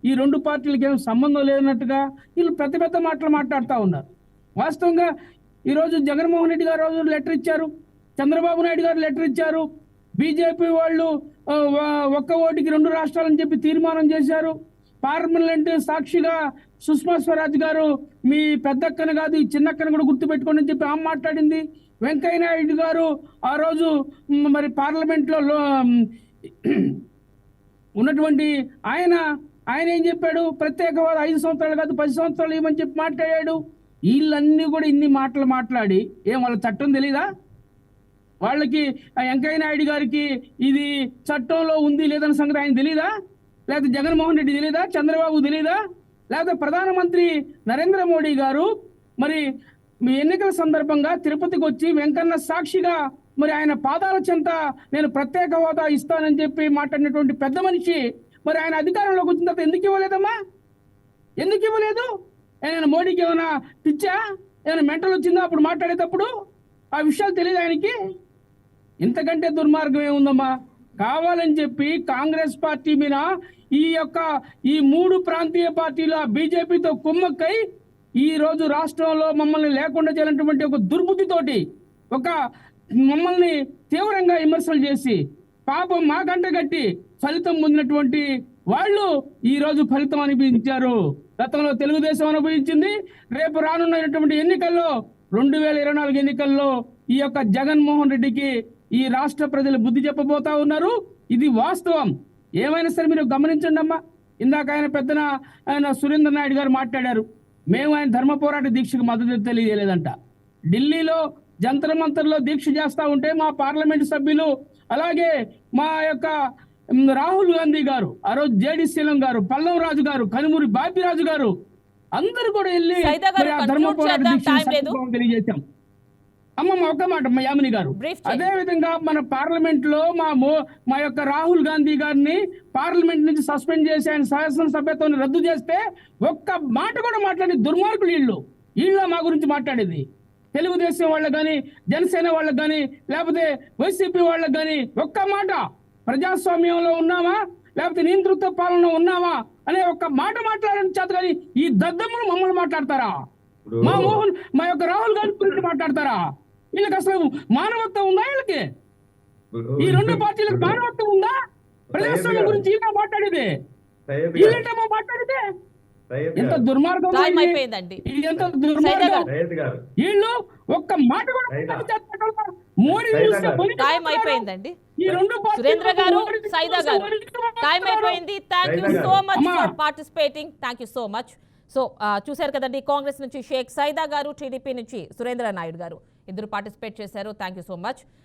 ఈ రెండు పార్టీలకి ఏం సంబంధం లేనట్టుగా వీళ్ళు పెద్ద మాటలు మాట్లాడుతూ ఉన్నారు. వాస్తవంగా ఈరోజు జగన్మోహన్ రెడ్డి గారు రోజు లెటర్ ఇచ్చారు, చంద్రబాబు నాయుడు గారు లెటర్ ఇచ్చారు, బీజేపీ వాళ్ళు ఒక్క ఓటుకి 2 రాష్ట్రాలని చెప్పి తీర్మానం చేశారు. పార్లమెంట్ సాక్షిగా సుష్మా స్వరాజ్ గారు మీ పెద్దక్కను కాదు ఈ చిన్నక్కను కూడా గుర్తుపెట్టుకోండి అని చెప్పి ఆమె మాట్లాడింది. వెంకయ్య నాయుడు గారు ఆ రోజు మరి పార్లమెంట్లో ఉన్నటువంటి ఆయన ఏం చెప్పాడు, ప్రత్యేక హోదా 5 సంవత్సరాలు కాదు 10 సంవత్సరాలు ఇవ్వమని చెప్పి మాట్లాడాడు. వీళ్ళన్నీ కూడా ఇన్ని మాటలు మాట్లాడి ఏం వాళ్ళ చట్టం తెలీదా? వాళ్ళకి వెంకయ్య నాయుడు గారికి ఇది చట్టంలో ఉంది లేదన్న సంగతి ఆయన తెలీదా? లేకపోతే జగన్మోహన్ రెడ్డి తెలీదా? చంద్రబాబు తెలీదా? లేకపోతే ప్రధానమంత్రి నరేంద్ర మోడీ గారు మరి మీ ఎన్నికల సందర్భంగా తిరుపతికి వచ్చి వెంకన్న సాక్షిగా మరి ఆయన పాదాల చెంత నేను ప్రత్యేక హోదా ఇస్తానని చెప్పి మాట్లాడినటువంటి పెద్ద మనిషి మరి ఆయన అధికారంలోకి వచ్చిన తర్వాత ఎందుకు ఇవ్వలేదమ్మా? ఎందుకు ఇవ్వలేదు? ఆయన మోడీకి ఏమైనా పిచ్చా, ఏమైనా మెంటల్ వచ్చిందా అప్పుడు మాట్లాడేటప్పుడు? ఆ విషయాలు తెలియదు ఆయనకి. ఇంతకంటే దుర్మార్గం ఏముందమ్మా? కావాలని చెప్పి కాంగ్రెస్ పార్టీ మీద ఈ 3 ప్రాంతీయ పార్టీల బీజేపీతో కుమ్మక్కై ఈ రోజు రాష్ట్రంలో మమ్మల్ని లేకుండా చేయాలన్నటువంటి ఒక దుర్బుద్ధితోటి మమ్మల్ని తీవ్రంగా విమర్శలు చేసి పాపం మా గంట కట్టి ఫలితం పొందినటువంటి వాళ్ళు ఈ రోజు ఫలితం అనుభవించారు. గతంలో తెలుగుదేశం అనుభవించింది. రేపు రానున్నటువంటి ఎన్నికల్లో 2024 ఎన్నికల్లో ఈ యొక్క జగన్మోహన్ రెడ్డికి ఈ రాష్ట్ర ప్రజలు బుద్ధి చెప్పబోతా ఉన్నారు. ఇది వాస్తవం. ఏమైనా సరే మీరు గమనించండి అమ్మా. ఇందాక ఆయన సురేంద్ర నాయుడు గారు మాట్లాడారు, మేము ఆయన ధర్మ పోరాట దీక్షకు మద్దతు తెలియజేయలేదంట. ఢిల్లీలో జంతర్ మంతర్లో దీక్ష చేస్తూ ఉంటే మా పార్లమెంటు సభ్యులు అలాగే మా యొక్క రాహుల్ గాంధీ గారు, ఆ రోజు జేడి శీలం గారు, పల్లవ్ రాజు గారు, కనుమూరి బాపిరాజు గారు అందరూ కూడా వెళ్ళి ధర్మ పోరాట దీక్ష తెలియజేశాం. అమ్మమ్మ ఒక్క మాట మా యామిని గారు, అదే విధంగా మన పార్లమెంట్ లో మా యొక్క రాహుల్ గాంధీ గారిని పార్లమెంట్ నుంచి సస్పెండ్ చేసి ఆయన శాసనసభ్యత్వాన్ని రద్దు చేస్తే ఒక్క మాట కూడా మాట్లాడి దుర్మార్గులు వీళ్ళ మా గురించి మాట్లాడేది. తెలుగుదేశం వాళ్ళకి కానీ, జనసేన వాళ్ళకి కానీ, లేకపోతే వైసీపీ వాళ్ళకి కానీ ఒక్క మాట ప్రజాస్వామ్యంలో ఉన్నామా లేకపోతే నియంతృత్వ పాలన ఉన్నామా అనే ఒక్క మాట మాట్లాడడం చేత కానీ ఈ దద్దమ్మలు మమ్మల్ని మాట్లాడతారా? మా యొక్క రాహుల్ గాంధీ గురించి మాట్లాడతారా? వీళ్ళకి అసలు మానవత్వం ఉందా? వీళ్ళకి ఈ 2 పార్టీలకు మానవత్వం ఉందా? ప్రజాస్వామ్యం గురించి ఇలా మాట్లాడేది వీళ్ళేమో మాట్లాడితే ఎంత దుర్మార్గం, ఎంత దుర్మార్గం. వీళ్ళు ఒక్క మాట కూడా టైం అయిపోయిందండి. సురేంద్ర గారు, సైదా గారు, టైం అయిపోయింది. Thank you so much for participating. Thank you so much. So చూశారు కదండి, కాంగ్రెస్ నుంచి షేక్ సైదా గారు, టీడీపీ నుంచి సురేంద్ర నాయుడు గారు ఇద్దరు పార్టిసిపేట్ చేశారు. Thank you so much.